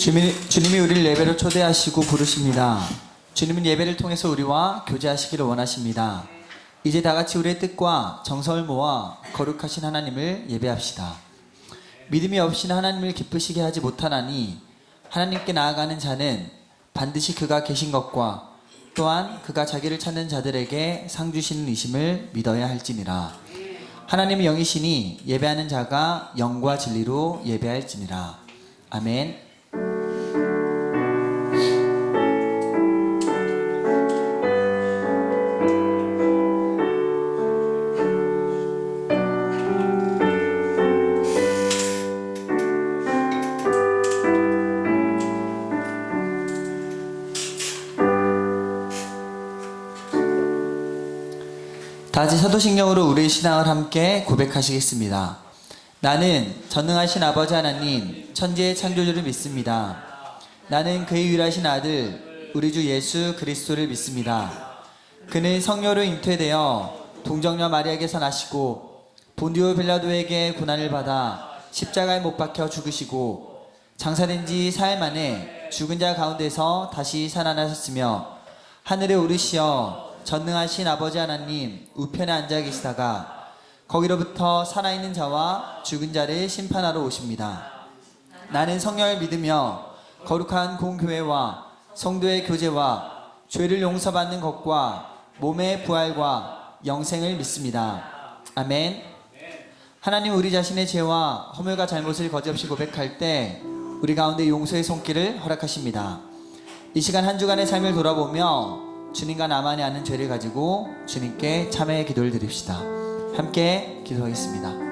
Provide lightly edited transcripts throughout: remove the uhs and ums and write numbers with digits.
주님이 우리를 예배로 초대하시고 부르십니다. 주님은 예배를 통해서 우리와 교제하시기를 원하십니다. 이제 다같이 우리의 뜻과 정성을 모아 거룩하신 하나님을 예배합시다. 믿음이 없이는 하나님을 기쁘시게 하지 못하나니 하나님께 나아가는 자는 반드시 그가 계신 것과 또한 그가 자기를 찾는 자들에게 상 주시는 이심을 믿어야 할지니라. 하나님의 영이시니 예배하는 자가 영과 진리로 예배할지니라. 아멘. 다같이 사도신경으로 우리의 신앙을 함께 고백하시겠습니다. 나는 전능하신 아버지 하나님 천지의 창조주를 믿습니다. 나는 그의 유일하신 아들 우리 주 예수 그리스도를 믿습니다. 그는 성녀로 잉태되어 동정녀 마리아에게서 나시고 본디오 빌라도에게 고난을 받아 십자가에 못 박혀 죽으시고 장사된 지 사흘 만에 죽은 자 가운데서 다시 살아나셨으며 하늘에 오르시어 전능하신 아버지 하나님 우편에 앉아 계시다가 거기로부터 살아있는 자와 죽은 자를 심판하러 오십니다. 나는 성령을 믿으며 거룩한 공교회와 성도의 교제와 죄를 용서받는 것과 몸의 부활과 영생을 믿습니다. 아멘. 하나님 우리 자신의 죄와 허물과 잘못을 거짓없이 고백할 때 우리 가운데 용서의 손길을 허락하십니다. 이 시간 한 주간의 삶을 돌아보며 주님과 나만이 아는 죄를 가지고 주님께 참회의 기도를 드립시다. 함께 기도하겠습니다.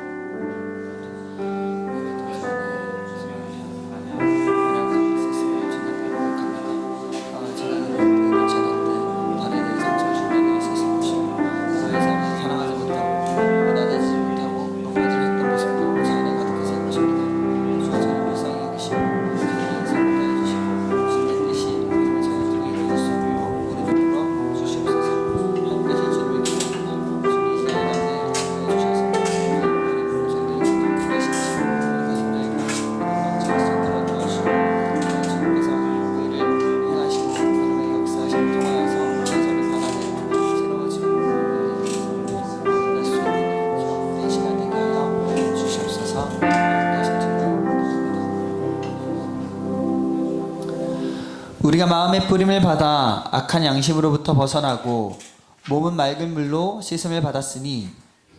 우리가 마음의 뿌림을 받아 악한 양심으로부터 벗어나고 몸은 맑은 물로 씻음을 받았으니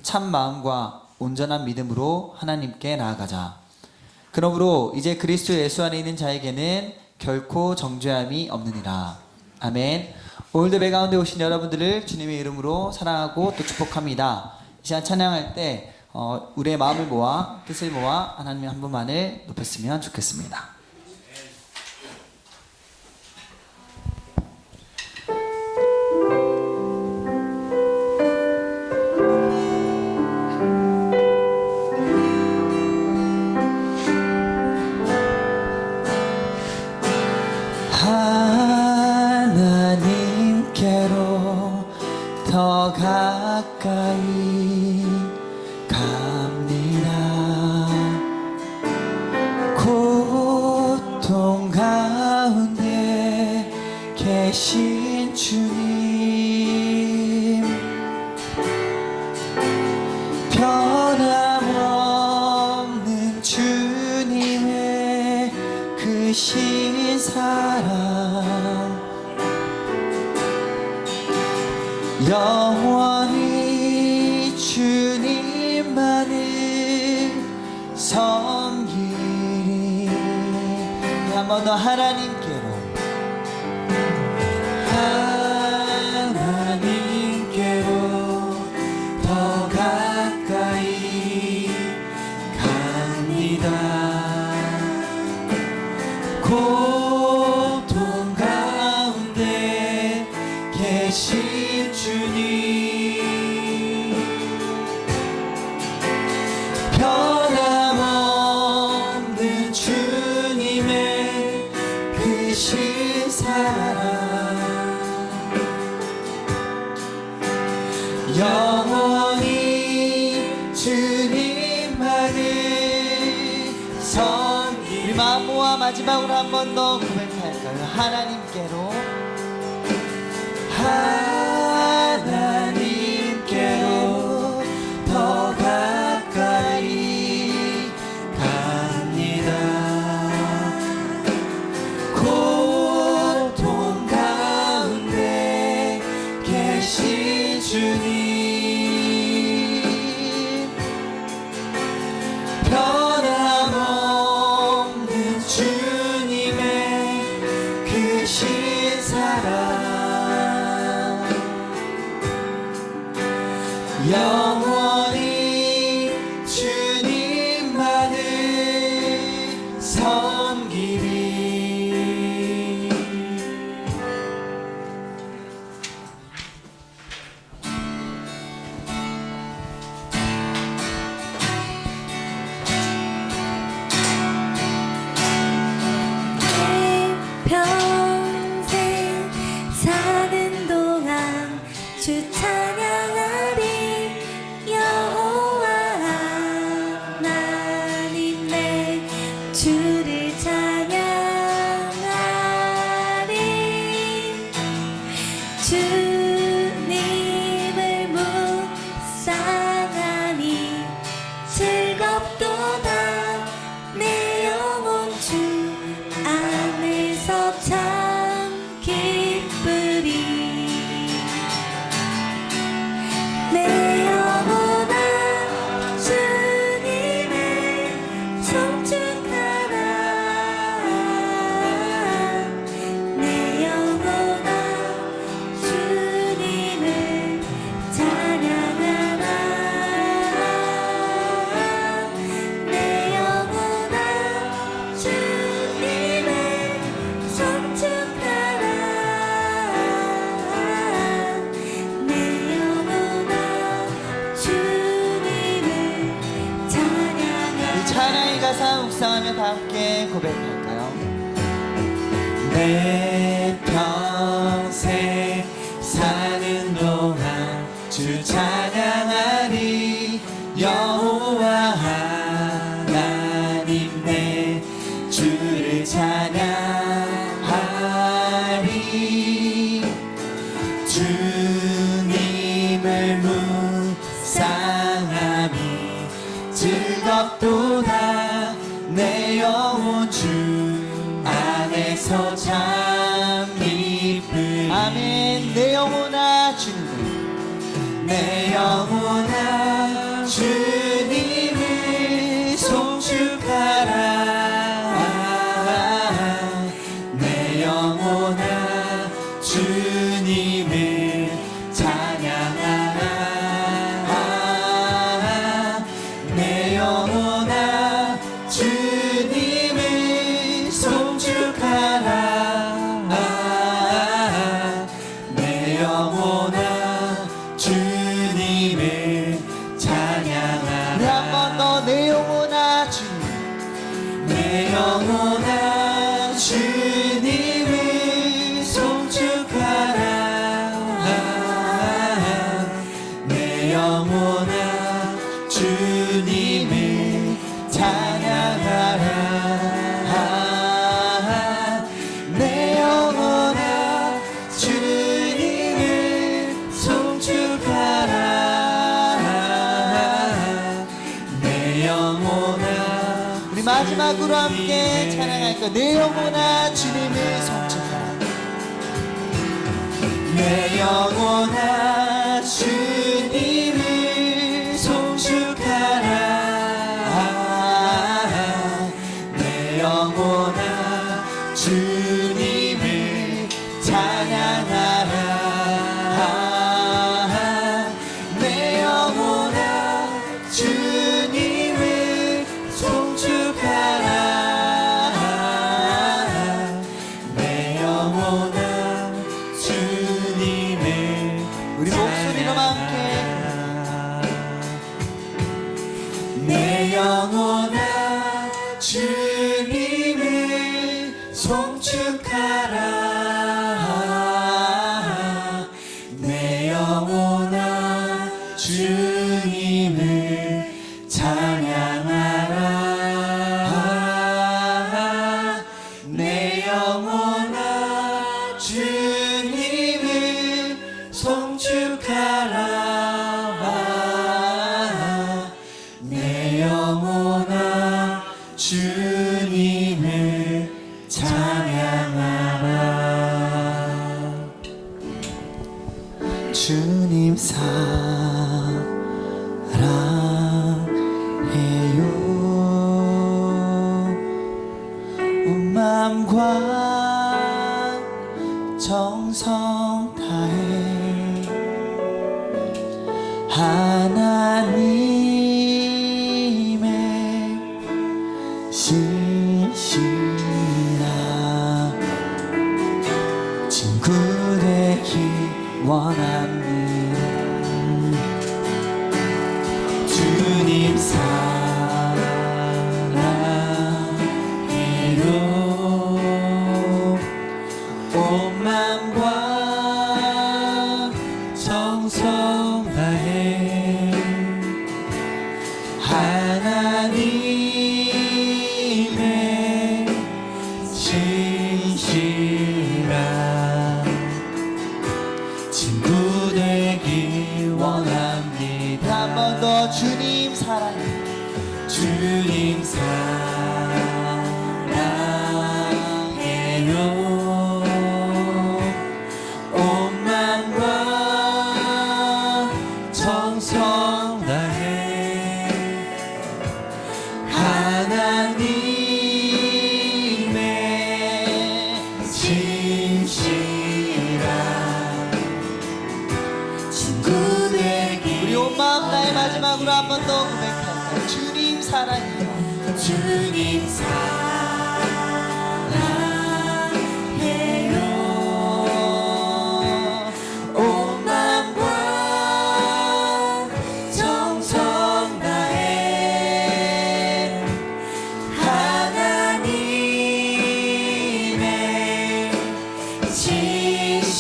참 마음과 온전한 믿음으로 하나님께 나아가자. 그러므로 이제 그리스도 예수 안에 있는 자에게는 결코 정죄함이 없느니라. 아멘. 오늘도 배 가운데 오신 여러분들을 주님의 이름으로 사랑하고 또 축복합니다. 이 시간 찬양할 때 우리의 마음을 모아 뜻을 모아 하나님 한 분만을 높였으면 좋겠습니다. 하나님께로 더 가까이 갑니다. 고통 가운데 계신 주님, 변함없는 주님의 크신 사랑 영원히 주님만을 섬기리. 한 번 더 하나님께로 더 가까이 갑니다. 고통 가운데 계신 주님, 변함없는 주님의 크신 사랑 영원히 주님만을 섬기리. 우리 마음 모아 마지막으로 한 번 더 고백할까요? 하나님께로 하나님께로 더 가까이 갑니다. 고통 가운데 계신 주님, 변함없는 주님의 크신 사랑, 영원히 주님만을 섬기리. 평생 사는 동안 주 찬양하리. 여호와 하나님 내 주를 찬양하리. 주님을 묵상하니 즐겁도다. 내 영혼 주 안에서 참 기쁘리. 내 영혼아 주님을 송축하라. 내 영혼아 주님을 찬양하라. 내 영혼아 주님을 송축하라. 내 영혼아 주님을 찬양하라. 이 찬양의 가사 묵상하며 다 함께 고백할까요? 내 평생 사는 동안 주 찬양하리. 여호와 하나님 내 주를 찬양하리. 주님을 묵상함이 즐겁도다. 내 영혼 주 안에서 참 기쁘리. 아멘. 내 영혼아 주님을, 내 영혼아 주님을 송축하라. 내 영혼아 주님을 찬양하라. 내 영혼아 주님을 송축하라. 내 영혼아 주님을 찬양하라. 네, 한 번 더. 내 영혼아 주님, 내 영혼아 주님을 송축하라. 내 영혼아 주님을 찬양하라. 내 영혼아 주님을 송축하라. 내 영혼아. 우리 마지막으로 함께 찬양할 거. 내 영혼아 주님을 송축하라. 내 영혼아 주님을 송축하라. 내 영혼아 주님을 찬양하라. 내 영혼아 주님을 송축하라. 내 영혼아 주님을. 우리 목소리로 함께. 내 영혼아 주님을 송축하라. 내 영혼아 주님을 찬양하라. 주님을 찬양하라. 주님 사랑해요. 온 마음과 정성 다해 하나님의 신실한 친구 되기 원합니다. 주님 사랑해요. 온 마음과 정성 다해 하나님의 진실한 친구 되기 원합니다. 한 번 더 주님 사랑해. 주님 사랑해요. 온 마음과 정성 다해 하나님의 진실한 친구 되기. 우리 온 마음 다해 마지막으로 한 번 더 고백할까요? 주님 사랑해요. 주님 사랑해요. 온 마음과 정성 다해 하나님의 진실한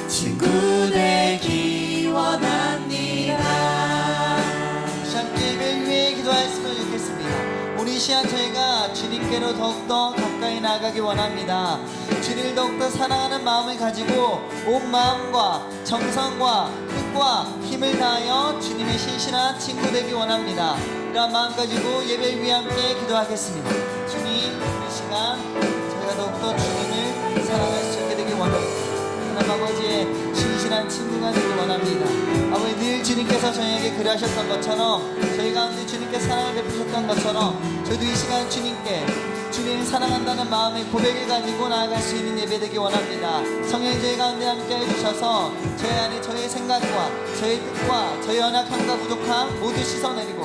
친구 되기 원합니다. 함께 예배 위해 기도하였으면 좋겠습니다. 우리 이 시간 저희가 주님께로 더욱더 가까이 나아가기 원합니다. 주님을 더욱더 사랑하는 마음을 가지고 온 마음과 정성과 뜻과 힘을 다하여 주님의 신실한 친구 되기 원합니다. 이러한 마음 가지고 예배 위해 함께 기도하겠습니다. 주님, 이 시간 저희가 더욱더 주님을 사랑할 수 있게 되기 원합니다. 하나님 아버지의 신실한 친구가 되기 원합니다. 아버지, 늘 주님께서 저희에게 그러하셨던 것처럼 저희 가운데 주님께 사랑을 베푸셨던 것처럼 저도 이 시간 주님께 주님을 사랑한다는 마음의 고백을 가지고 나아갈 수 있는 예배 되기 원합니다. 성령님 저희 가운데 함께 해주셔서 저희 안에 저희의 생각과 저희의 뜻과 저희 연약함과 부족함 모두 씻어내리고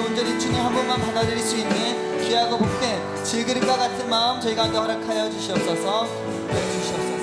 온전히 주님 한 분만 받아들일 수 있는 귀하고 복된 질그릇과 같은 마음 저희 가운데 허락하여 주시옵소서. 주시옵소서.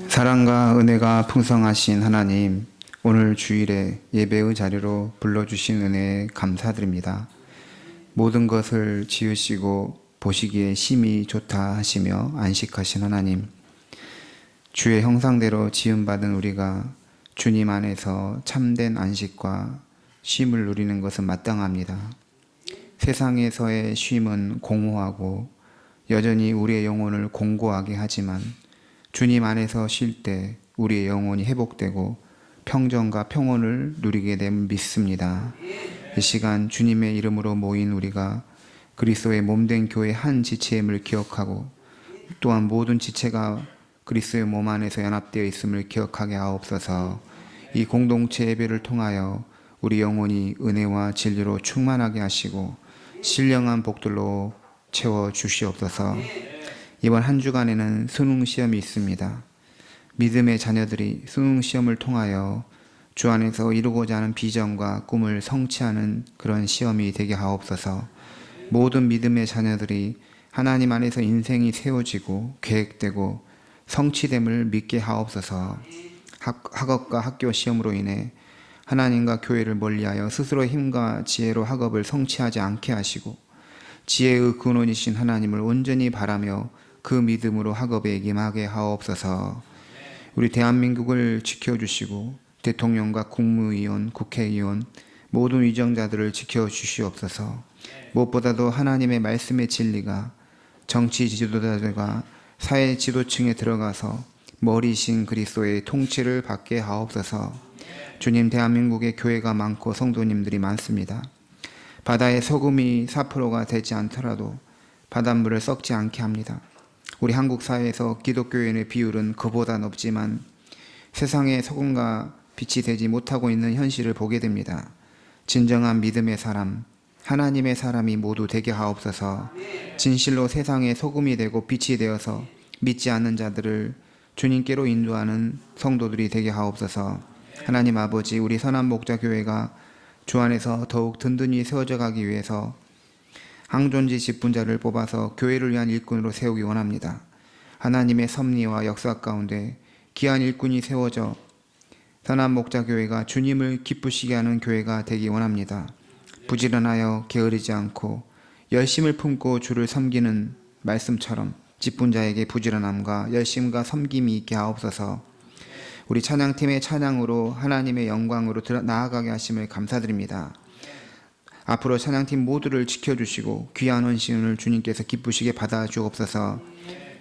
사랑과 은혜가 풍성하신 하나님, 오늘 주일에 예배의 자리로 불러주신 은혜에 감사드립니다. 모든 것을 지으시고 보시기에 심히 좋다 하시며 안식하신 하나님, 주의 형상대로 지음받은 우리가 주님 안에서 참된 안식과 쉼을 누리는 것은 마땅합니다. 세상에서의 쉼은 공허하고 여전히 우리의 영혼을 공고하게 하지만 주님 안에서 쉴 때 우리의 영혼이 회복되고 평정과 평온을 누리게 됨을 믿습니다. 이 시간 주님의 이름으로 모인 우리가 그리스도의 몸된 교회 한 지체임을 기억하고 또한 모든 지체가 그리스도의 몸 안에서 연합되어 있음을 기억하게 하옵소서. 이 공동체 예배를 통하여 우리 영혼이 은혜와 진리로 충만하게 하시고 신령한 복들로 채워 주시옵소서. 이번 한 주간에는 수능 시험이 있습니다. 믿음의 자녀들이 수능 시험을 통하여 주 안에서 이루고자 하는 비전과 꿈을 성취하는 그런 시험이 되게 하옵소서. 모든 믿음의 자녀들이 하나님 안에서 인생이 세워지고 계획되고 성취됨을 믿게 하옵소서. 학업과 학교 시험으로 인해 하나님과 교회를 멀리하여 스스로의 힘과 지혜로 학업을 성취하지 않게 하시고 지혜의 근원이신 하나님을 온전히 바라며 그 믿음으로 학업에 임하게 하옵소서. 우리 대한민국을 지켜주시고 대통령과 국무위원, 국회의원 모든 위정자들을 지켜주시옵소서. 무엇보다도 하나님의 말씀의 진리가 정치 지도자들과 사회 지도층에 들어가서 머리신 그리스도의 통치를 받게 하옵소서. 주님, 대한민국에 교회가 많고 성도님들이 많습니다. 바다의 소금이 4%가 되지 않더라도 바닷물을 썩지 않게 합니다. 우리 한국 사회에서 기독교인의 비율은 그보다 높지만 세상의 소금과 빛이 되지 못하고 있는 현실을 보게 됩니다. 진정한 믿음의 사람, 하나님의 사람이 모두 되게 하옵소서. 진실로 세상의 소금이 되고 빛이 되어서 믿지 않는 자들을 주님께로 인도하는 성도들이 되게 하옵소서. 하나님 아버지, 우리 선한 목자 교회가 주 안에서 더욱 든든히 세워져 가기 위해서 항존지 직분자를 뽑아서 교회를 위한 일꾼으로 세우기 원합니다. 하나님의 섭리와 역사 가운데 귀한 일꾼이 세워져 선한 목자 교회가 주님을 기쁘시게 하는 교회가 되기 원합니다. 부지런하여 게으르지 않고 열심을 품고 주를 섬기는 말씀처럼 직분자에게 부지런함과 열심과 섬김이 있게 하옵소서. 우리 찬양팀의 찬양으로 하나님의 영광으로 나아가게 하심을 감사드립니다. 앞으로 찬양팀 모두를 지켜주시고 귀한 헌신을 주님께서 기쁘시게 받아주옵소서.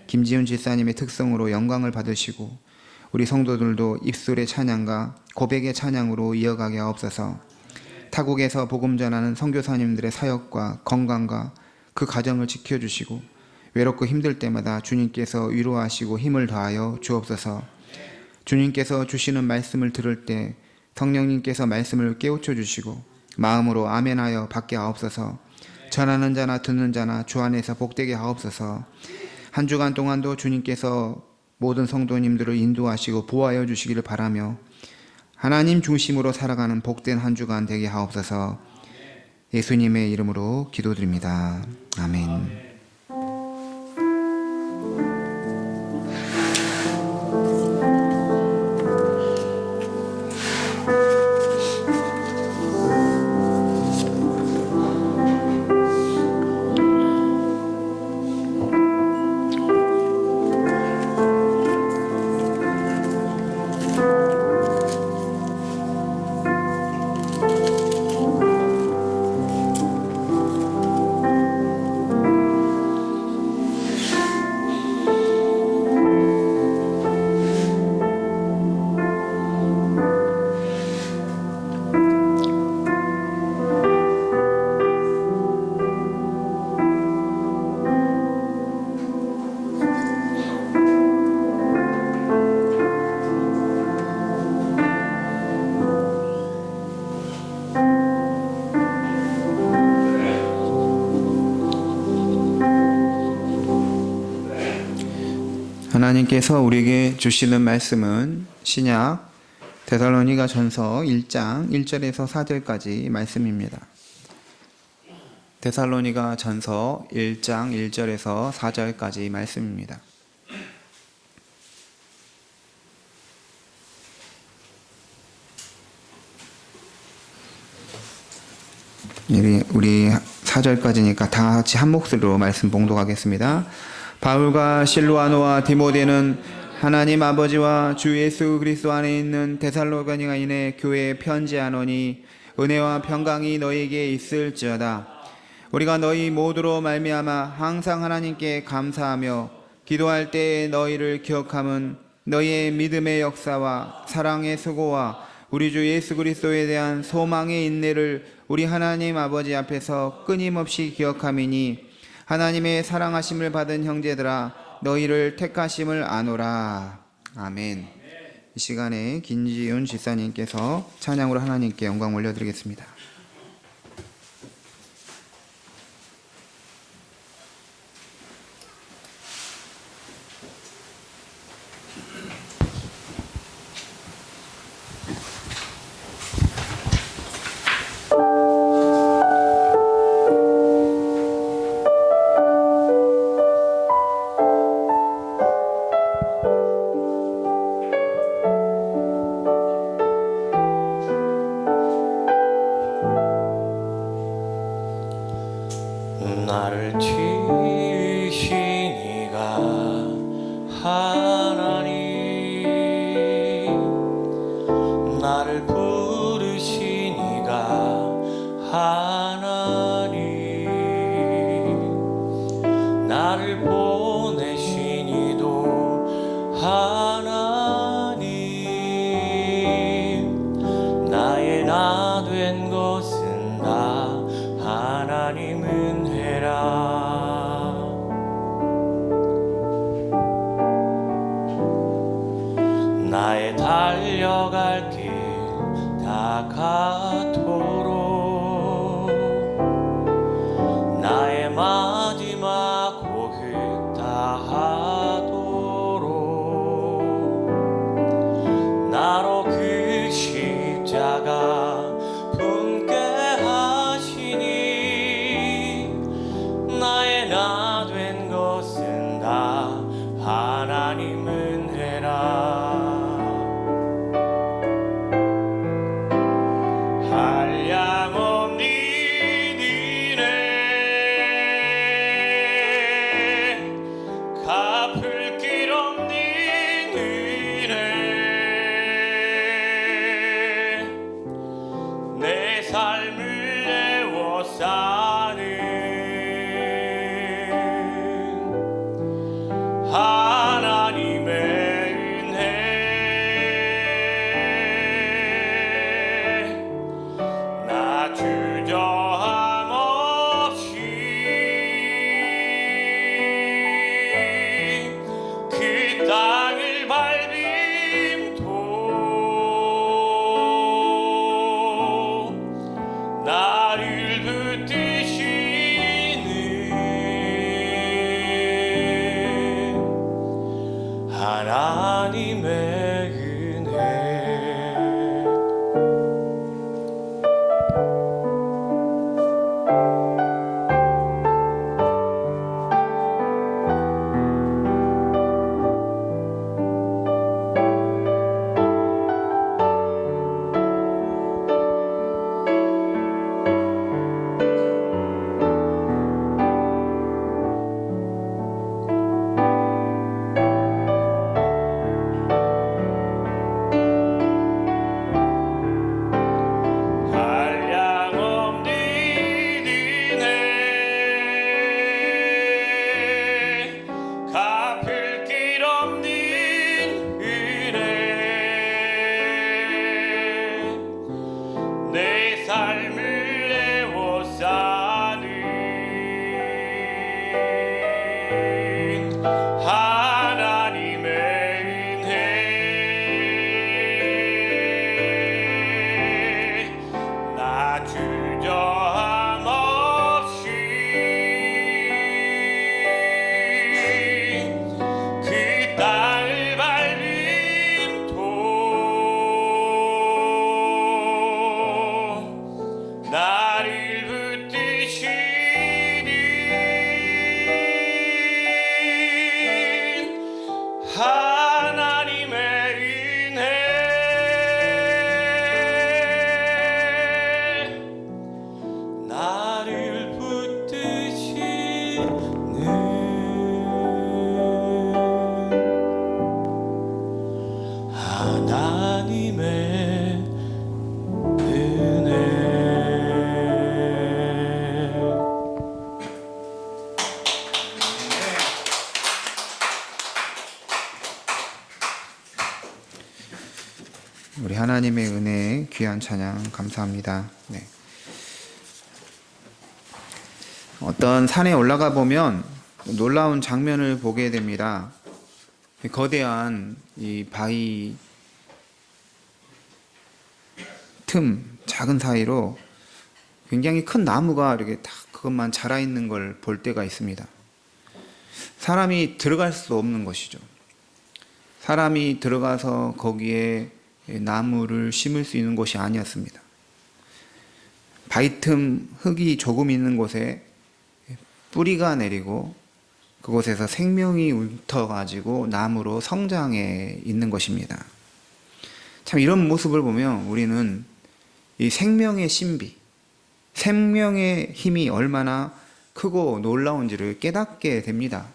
김지훈 집사님의 특성으로 영광을 받으시고 우리 성도들도 입술의 찬양과 고백의 찬양으로 이어가게 하옵소서. 타국에서 복음 전하는 선교사님들의 사역과 건강과 그 가정을 지켜주시고 외롭고 힘들 때마다 주님께서 위로하시고 힘을 더하여 주옵소서. 주님께서 주시는 말씀을 들을 때 성령님께서 말씀을 깨우쳐 주시고 마음으로 아멘하여 받게 하옵소서. 전하는 자나 듣는 자나 주 안에서 복되게 하옵소서. 한 주간 동안도 주님께서 모든 성도님들을 인도하시고 보호하여 주시기를 바라며 하나님 중심으로 살아가는 복된 한 주간 되게 하옵소서. 예수님의 이름으로 기도드립니다. 아멘. 하나님께서 우리에게 주시는 말씀은 신약 데살로니가 전서 1장 1절에서 4절까지 말씀입니다. 데살로니가 전서 1장 1절에서 4절까지 말씀입니다. 우리 4절까지니까 다 같이 한 목소리로 말씀 봉독하겠습니다. 바울과 실루아노와 디모데는 하나님 아버지와 주 예수 그리스도 안에 있는 데살로니가인의 교회에 편지하노니 은혜와 평강이 너희에게 있을지어다. 우리가 너희 모두로 말미암아 항상 하나님께 감사하며 기도할 때에 너희를 기억함은 너희의 믿음의 역사와 사랑의 수고와 우리 주 예수 그리스도에 대한 소망의 인내를 우리 하나님 아버지 앞에서 끊임없이 기억함이니 하나님의 사랑하심을 받은 형제들아 너희를 택하심을 아노라. 아멘. 이 시간에 김지윤 집사님께서 찬양으로 하나님께 영광 올려드리겠습니다. 나를 지으신 이가 하나님, 나를 부르신 이가 하나님, 나를 보내신 이도 하나님, 나의 나 된 것은 다 하나님 은혜라. 나의 달려갈 길 다 같도록, 나의 마지막 고백 다 하도록, 나로 그 십자가 품게 하시니 나의 나 된 것은 다 하나님 은혜라. 한량없는 은혜, 갚을 길 없는 은혜, 내 삶을 내워 사는 하나님의 은혜, 나 주저함 없이 그 땅을 밟음도 나를 붙드시는 하나님의 은혜. 한량없는 은혜, 갚을 길 없는 은혜, 내 삶을 내워 사는 하나님의 은혜, 나 주저함 없이 그 땅을 밟음도 나를 붙드시니 우리 하나님의 은혜에 귀한 찬양 감사합니다. 네. 어떤 산에 올라가 보면 놀라운 장면을 보게 됩니다. 거대한 이 바위 틈 작은 사이로 굉장히 큰 나무가 이렇게 딱 그것만 자라 있는 걸 볼 때가 있습니다. 사람이 들어갈 수 없는 것이죠. 사람이 들어가서 거기에 나무를 심을 수 있는 곳이 아니었습니다. 바위 틈 흙이 조금 있는 곳에 뿌리가 내리고 그곳에서 생명이 훑어가지고 나무로 성장해 있는 것입니다. 참 이런 모습을 보면 우리는 이 생명의 신비, 생명의 힘이 얼마나 크고 놀라운지를 깨닫게 됩니다.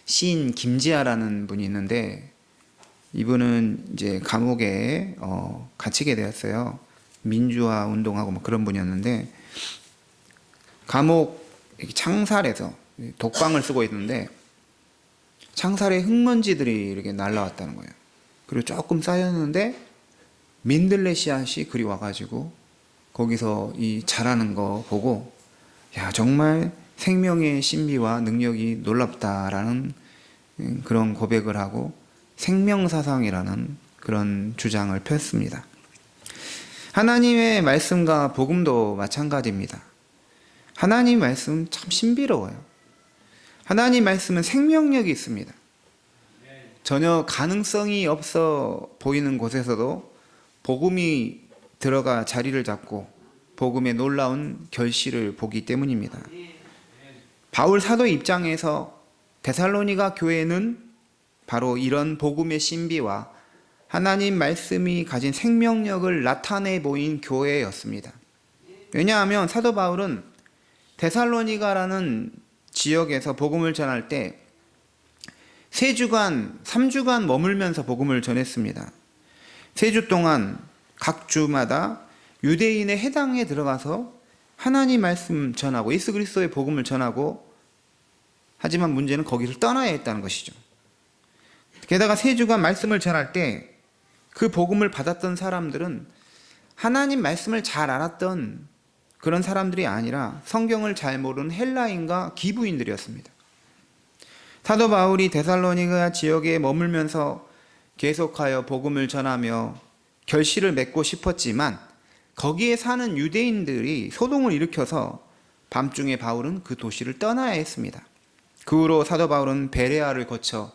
시인 김지아라는 분이 있는데 이분은 이제 감옥에 갇히게 되었어요. 민주화 운동하고 뭐 그런 분이었는데 감옥 창살에서 독방을 쓰고 있는데 창살에 흙먼지들이 이렇게 날라왔다는 거예요. 그리고 조금 쌓였는데 민들레 씨앗이 그리 와가지고 거기서 이 자라는 거 보고 야 정말 생명의 신비와 능력이 놀랍다라는 그런 고백을 하고 생명사상이라는 그런 주장을 폈습니다. 하나님의 말씀과 복음도 마찬가지입니다. 하나님 말씀 참 신비로워요. 하나님 말씀은 생명력이 있습니다. 전혀 가능성이 없어 보이는 곳에서도 복음이 들어가 자리를 잡고 복음의 놀라운 결실을 보기 때문입니다. 바울 사도의 입장에서 데살로니가 교회는 바로 이런 복음의 신비와 하나님 말씀이 가진 생명력을 나타내 보인 교회였습니다. 왜냐하면 사도 바울은 데살로니가라는 지역에서 복음을 전할 때 3주간, 3주간 머물면서 복음을 전했습니다. 3주 동안 각 주마다 유대인의 회당에 들어가서 하나님 말씀 전하고 예수 그리스도의 복음을 전하고 하지만 문제는 거기를 떠나야 했다는 것이죠. 게다가 3주간 말씀을 전할 때 그 복음을 받았던 사람들은 하나님 말씀을 잘 알았던 그런 사람들이 아니라 성경을 잘 모르는 헬라인과 기부인들이었습니다. 사도 바울이 데살로니가 지역에 머물면서 계속하여 복음을 전하며 결실을 맺고 싶었지만 거기에 사는 유대인들이 소동을 일으켜서 밤중에 바울은 그 도시를 떠나야 했습니다. 그 후로 사도 바울은 베레아를 거쳐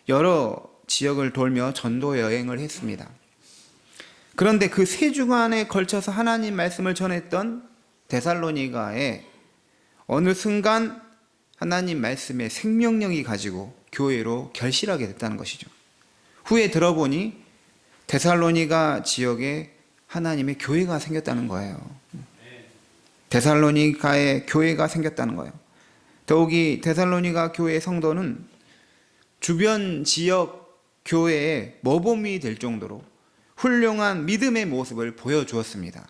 여러 지역을 돌며 전도 여행을 했습니다. 그런데 그 3주간에 걸쳐서 하나님 말씀을 전했던 데살로니가에 어느 순간 하나님 말씀의 생명력이 가지고 교회로 결실하게 됐다는 것이죠. 후에 들어보니 데살로니가 지역에 하나님의 교회가 생겼다는 거예요. 데살로니가에 교회가 생겼다는 거예요. 더욱이 데살로니가 교회 성도는 주변 지역 교회의 모범이 될 정도로 훌륭한 믿음의 모습을 보여주었습니다.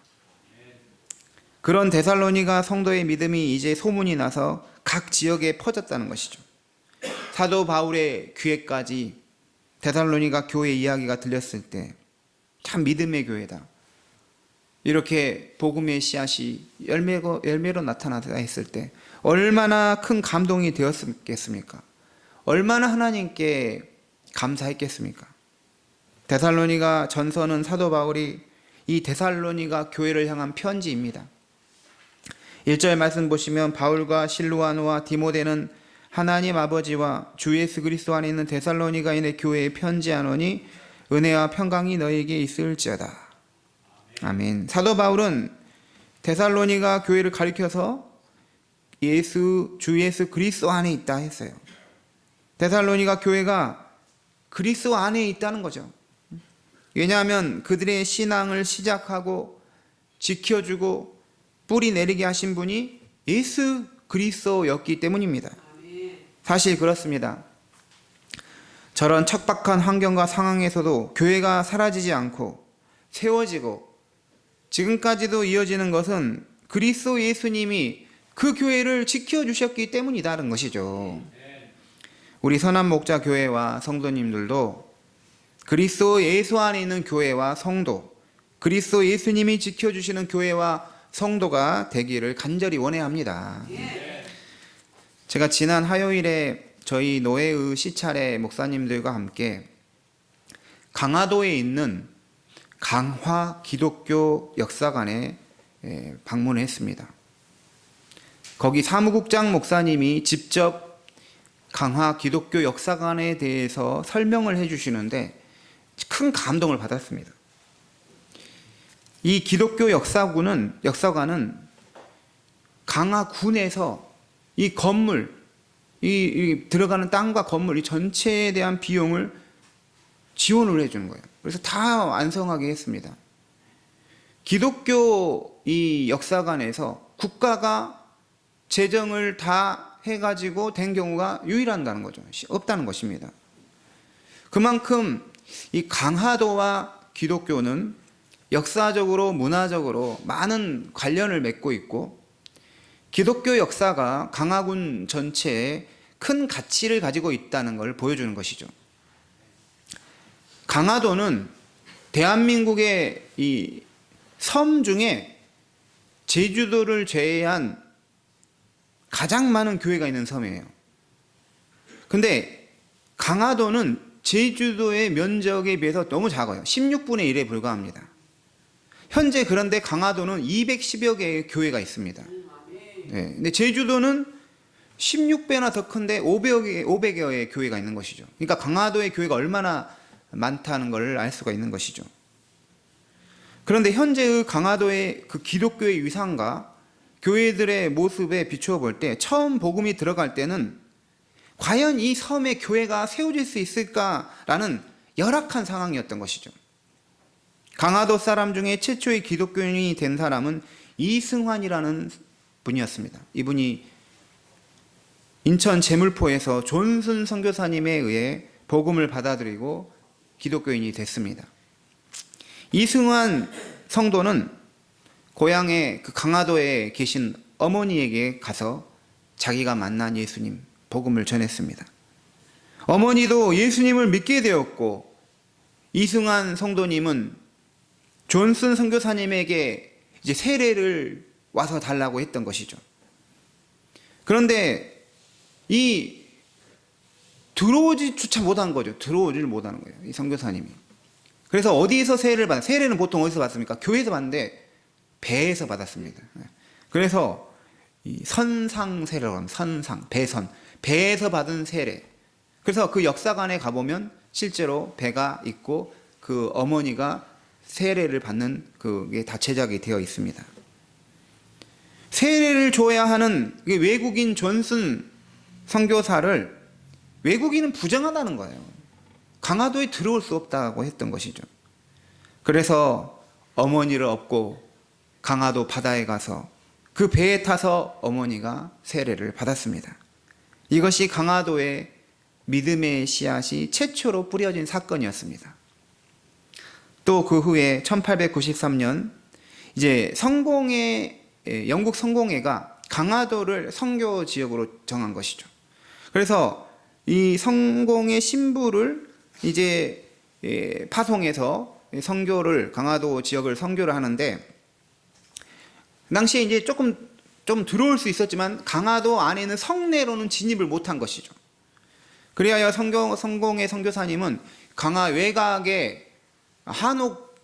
그런 데살로니가 성도의 믿음이 이제 소문이 나서 각 지역에 퍼졌다는 것이죠. 사도 바울의 귀에까지 데살로니가 교회 이야기가 들렸을 때 참 믿음의 교회다. 이렇게 복음의 씨앗이 열매로 나타나다 했을 때 얼마나 큰 감동이 되었겠습니까? 얼마나 하나님께 감사했겠습니까? 데살로니가 전서는 사도 바울이 이 데살로니가 교회를 향한 편지입니다. 1절 말씀 보시면 바울과 실루아노와 디모데는 하나님 아버지와 주 예수 그리스도 안에 있는 데살로니가인의 교회에 편지하노니 은혜와 평강이 너희에게 있을지어다. 아멘. 사도 바울은 데살로니가 교회를 가리켜서 주 예수 그리스도 안에 있다 했어요. 데살로니가 교회가 그리스도 안에 있다는 거죠. 왜냐하면 그들의 신앙을 시작하고 지켜주고 뿌리 내리게 하신 분이 예수 그리스도였기 때문입니다. 사실 그렇습니다. 저런 척박한 환경과 상황에서도 교회가 사라지지 않고 세워지고 지금까지도 이어지는 것은 그리스도 예수님이 그 교회를 지켜주셨기 때문이라는 것이죠. 우리 선한 목자 교회와 성도님들도 그리스도 예수 안에 있는 교회와 성도, 그리스도 예수님이 지켜주시는 교회와 성도가 되기를 간절히 원해야 합니다. 제가 지난 화요일에 저희 노예의 시찰의 목사님들과 함께 강화도에 있는 강화 기독교 역사관에 방문을 했습니다. 거기 사무국장 목사님이 직접 강화 기독교 역사관에 대해서 설명을 해주시는데 큰 감동을 받았습니다. 이 기독교 역사관은 강화군에서 이 건물, 이 들어가는 땅과 건물 이 전체에 대한 비용을 지원을 해주는 거예요. 그래서 다 완성하게 했습니다. 기독교 이 역사관에서 국가가 재정을 다 해가지고 된 경우가 유일하다는 거죠. 없다는 것입니다. 그만큼 이 강화도와 기독교는 역사적으로 문화적으로 많은 관련을 맺고 있고 기독교 역사가 강화군 전체에 큰 가치를 가지고 있다는 걸 보여주는 것이죠. 강화도는 대한민국의 이 섬 중에 제주도를 제외한 가장 많은 교회가 있는 섬이에요. 근데 강화도는 제주도의 면적에 비해서 너무 작아요. 16분의 1에 불과합니다. 현재 그런데 강화도는 210여 개의 교회가 있습니다. 네, 근데 제주도는 16배나 더 큰데 500여의 교회가 있는 것이죠. 그러니까 강화도의 교회가 얼마나 많다는 걸 알 수가 있는 것이죠. 그런데 현재의 강화도의 그 기독교의 위상과 교회들의 모습에 비추어 볼 때 처음 복음이 들어갈 때는 과연 이 섬에 교회가 세워질 수 있을까라는 열악한 상황이었던 것이죠. 강화도 사람 중에 최초의 기독교인이 된 사람은 이승환이라는 분이었습니다. 이분이 인천 제물포에서 존슨 선교사님에 의해 복음을 받아들이고 기독교인이 됐습니다. 이승환 성도는 고향의 그 강화도에 계신 어머니에게 가서 자기가 만난 예수님 복음을 전했습니다. 어머니도 예수님을 믿게 되었고 이승환 성도님은 존슨 선교사님에게 이제 세례를 와서 달라고 했던 것이죠. 그런데 이 들어오지조차 못한 거죠. 들어오지를 못하는 거예요. 이 선교사님이. 그래서 어디에서 세례를 받았어요? 세례는 보통 어디서 받습니까? 교회에서 받는데 배에서 받았습니다. 그래서 이 선상 세례라고 합니다. 선상, 배선. 배에서 받은 세례. 그래서 그 역사관에 가보면 실제로 배가 있고 그 어머니가 세례를 받는 그게 다 제작이 되어 있습니다. 세례를 줘야 하는 외국인 존슨 선교사를 외국인은 부정하다는 거예요. 강화도에 들어올 수 없다고 했던 것이죠. 그래서 어머니를 업고 강화도 바다에 가서 그 배에 타서 어머니가 세례를 받았습니다. 이것이 강화도의 믿음의 씨앗이 최초로 뿌려진 사건이었습니다. 또 그 후에 1893년 이제 영국 성공회가 강화도를 선교 지역으로 정한 것이죠. 그래서 이 성공회 신부를 이제 파송해서 선교를 강화도 지역을 선교를 하는데 당시에 이제 좀 들어올 수 있었지만 강화도 안에는 성내로는 진입을 못한 것이죠. 그리하여 성공회 선교사님은 강화 외곽에 한옥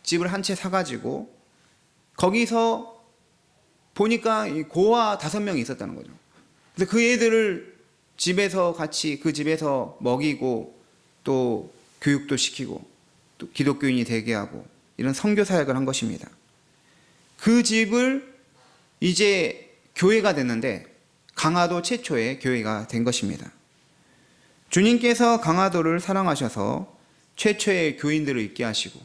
집을 한 채 사가지고 거기서 보니까 고아 5명이 있었다는 거죠. 그래서 그 애들을 집에서 같이 그 집에서 먹이고 또 교육도 시키고 또 기독교인이 되게 하고 이런 선교 사역을 한 것입니다. 그 집을 이제 교회가 됐는데 강화도 최초의 교회가 된 것입니다. 주님께서 강화도를 사랑하셔서 최초의 교인들을 있게 하시고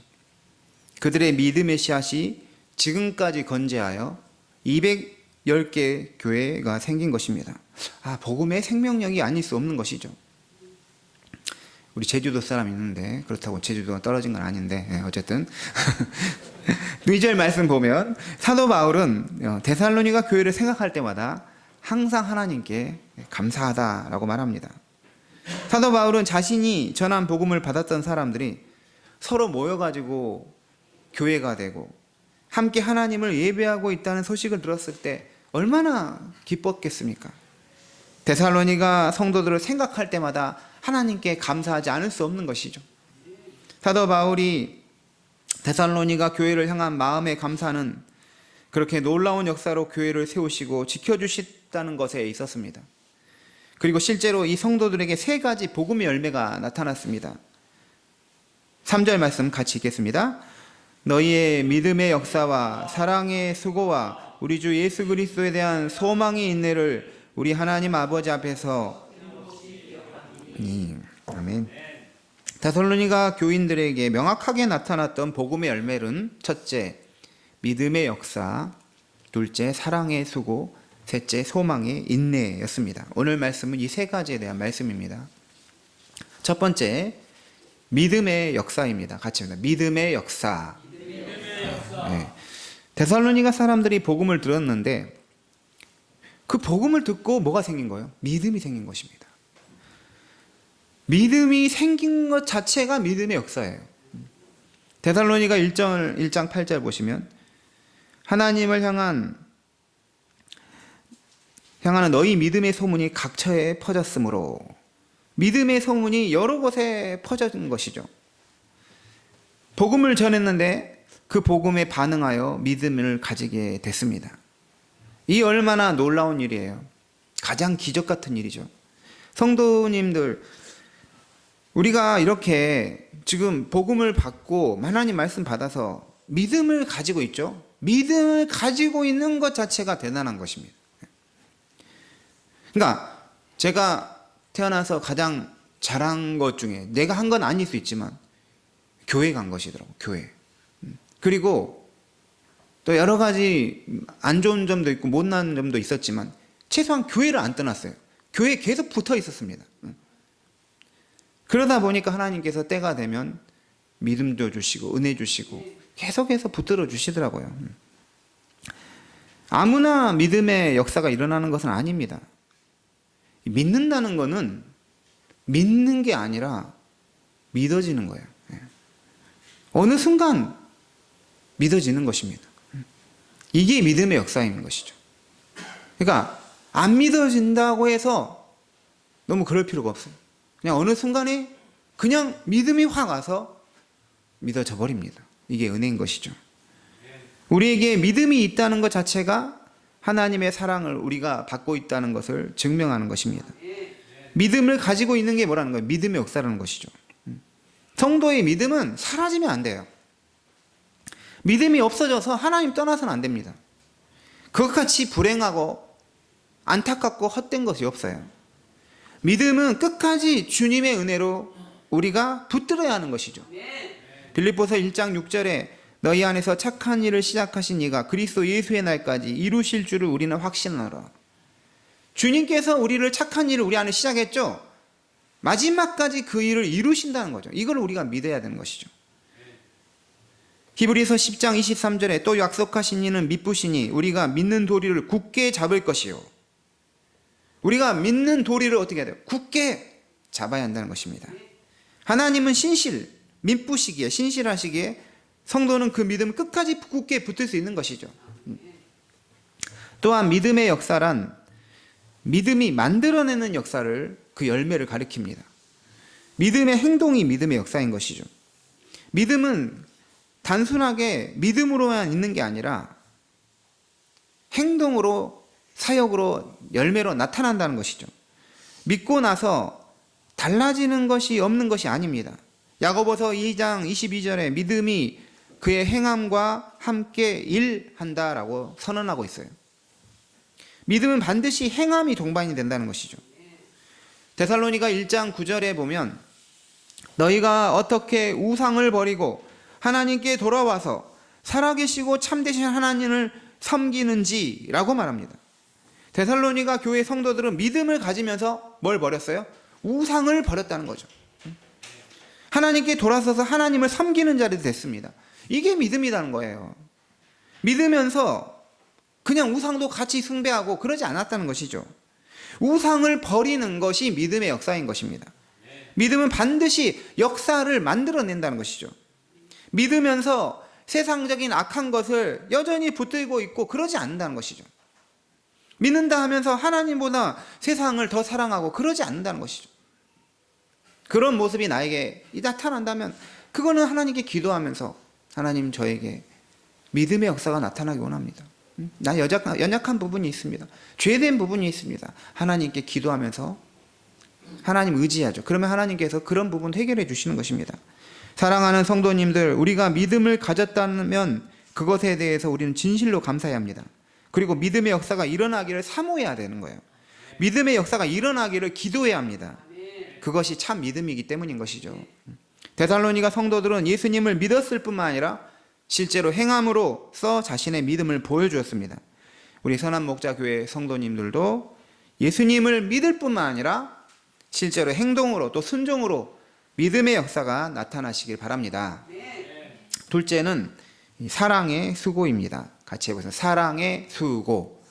그들의 믿음의 씨앗이 지금까지 건재하여 210개 교회가 생긴 것입니다. 복음의 생명력이 아닐 수 없는 것이죠. 우리 제주도 사람 있는데 그렇다고 제주도가 떨어진 건 아닌데 어쨌든 2절 말씀 보면 사도 바울은 데살로니가 교회를 생각할 때마다 항상 하나님께 감사하다라고 말합니다. 사도 바울은 자신이 전한 복음을 받았던 사람들이 서로 모여가지고 교회가 되고 함께 하나님을 예배하고 있다는 소식을 들었을 때 얼마나 기뻤겠습니까? 데살로니가 성도들을 생각할 때마다 하나님께 감사하지 않을 수 없는 것이죠. 사도 바울이 데살로니가 교회를 향한 마음의 감사는 그렇게 놀라운 역사로 교회를 세우시고 지켜주셨다는 것에 있었습니다. 그리고 실제로 이 성도들에게 세 가지 복음의 열매가 나타났습니다. 3절 말씀 같이 읽겠습니다. 너희의 믿음의 역사와 사랑의 수고와 우리 주 예수 그리스도에 대한 소망의 인내를 우리 하나님 아버지 앞에서 아멘. 데살로니가 교인들에게 명확하게 나타났던 복음의 열매는 첫째, 믿음의 역사, 둘째, 사랑의 수고, 셋째, 소망의 인내였습니다. 오늘 말씀은 이 세 가지에 대한 말씀입니다. 첫 번째, 믿음의 역사입니다. 같이 합니다. 믿음의 역사. 네. 데살로니가 사람들이 복음을 들었는데 그 복음을 듣고 뭐가 생긴 거예요? 믿음이 생긴 것입니다. 믿음이 생긴 것 자체가 믿음의 역사예요. 데살로니가 1장 8절 보시면 하나님을 향하는 너희 믿음의 소문이 각처에 퍼졌으므로, 믿음의 소문이 여러 곳에 퍼진 것이죠. 복음을 전했는데 그 복음에 반응하여 믿음을 가지게 됐습니다. 이 얼마나 놀라운 일이에요. 가장 기적 같은 일이죠. 성도님들, 우리가 이렇게 지금 복음을 받고 하나님 말씀 받아서 믿음을 가지고 있죠. 믿음을 가지고 있는 것 자체가 대단한 것입니다. 그러니까 제가 태어나서 가장 잘한 것 중에, 내가 한 건 아닐 수 있지만 교회 간 것이더라고요. 교회. 그리고 또 여러 가지 안 좋은 점도 있고 못난 점도 있었지만 최소한 교회를 안 떠났어요. 교회에 계속 붙어 있었습니다. 그러다 보니까 하나님께서 때가 되면 믿음도 주시고 은혜 주시고 계속해서 붙들어 주시더라고요. 아무나 믿음의 역사가 일어나는 것은 아닙니다. 믿는다는 것은 믿는 게 아니라 믿어지는 거예요. 어느 순간 믿어지는 것입니다. 이게 믿음의 역사인 것이죠. 그러니까 안 믿어진다고 해서 너무 그럴 필요가 없어요. 그냥 어느 순간에 그냥 믿음이 확 와서 믿어져 버립니다. 이게 은혜인 것이죠. 우리에게 믿음이 있다는 것 자체가 하나님의 사랑을 우리가 받고 있다는 것을 증명하는 것입니다. 믿음을 가지고 있는 게 뭐라는 거예요? 믿음의 역사라는 것이죠. 성도의 믿음은 사라지면 안 돼요. 믿음이 없어져서 하나님 떠나서는 안 됩니다. 그것같이 불행하고 안타깝고 헛된 것이 없어요. 믿음은 끝까지 주님의 은혜로 우리가 붙들어야 하는 것이죠. 빌립보서 1장 6절에 너희 안에서 착한 일을 시작하신 이가 그리스도 예수의 날까지 이루실 줄을 우리는 확신하노라. 주님께서 우리를 착한 일을 우리 안에 시작했죠. 마지막까지 그 일을 이루신다는 거죠. 이걸 우리가 믿어야 되는 것이죠. 히브리서 10장 23절에 또 약속하신 이는 믿으시니 우리가 믿는 도리를 굳게 잡을 것이요. 우리가 믿는 도리를 어떻게 해야 돼요? 굳게 잡아야 한다는 것입니다. 하나님은 믿으시기에, 신실하시기에 성도는 그 믿음을 끝까지 굳게 붙을 수 있는 것이죠. 또한 믿음의 역사란 믿음이 만들어내는 역사를, 그 열매를 가리킵니다. 믿음의 행동이 믿음의 역사인 것이죠. 믿음은 단순하게 믿음으로만 있는 게 아니라 행동으로, 사역으로, 열매로 나타난다는 것이죠. 믿고 나서 달라지는 것이 없는 것이 아닙니다. 야고보서 2장 22절에 믿음이 그의 행함과 함께 일한다라고 선언하고 있어요. 믿음은 반드시 행함이 동반이 된다는 것이죠. 데살로니가 1장 9절에 보면 너희가 어떻게 우상을 버리고 하나님께 돌아와서 살아계시고 참되신 하나님을 섬기는지라고 말합니다. 데살로니가 교회 성도들은 믿음을 가지면서 뭘 버렸어요? 우상을 버렸다는 거죠. 하나님께 돌아서서 하나님을 섬기는 자들이 됐습니다. 이게 믿음이라는 거예요. 믿으면서 그냥 우상도 같이 숭배하고 그러지 않았다는 것이죠. 우상을 버리는 것이 믿음의 역사인 것입니다. 믿음은 반드시 역사를 만들어낸다는 것이죠. 믿으면서 세상적인 악한 것을 여전히 붙들고 있고 그러지 않는다는 것이죠. 믿는다 하면서 하나님보다 세상을 더 사랑하고 그러지 않는다는 것이죠. 그런 모습이 나에게 나타난다면 그거는 하나님께 기도하면서 하나님 저에게 믿음의 역사가 나타나기 원합니다. 나 연약한 부분이 있습니다. 죄된 부분이 있습니다. 하나님께 기도하면서 하나님 의지하죠. 그러면 하나님께서 그런 부분 해결해 주시는 것입니다. 사랑하는 성도님들, 우리가 믿음을 가졌다면 그것에 대해서 우리는 진실로 감사해야 합니다. 그리고 믿음의 역사가 일어나기를 사모해야 되는 거예요. 믿음의 역사가 일어나기를 기도해야 합니다. 그것이 참 믿음이기 때문인 것이죠. 데살로니가 성도들은 예수님을 믿었을 뿐만 아니라 실제로 행함으로써 자신의 믿음을 보여주었습니다. 우리 선한목자교회 성도님들도 예수님을 믿을 뿐만 아니라 실제로 행동으로 또 순종으로 믿음의 역사가 나타나시길 바랍니다. 둘째는 사랑의 수고입니다. 같이 해보세요. 사랑의 수고.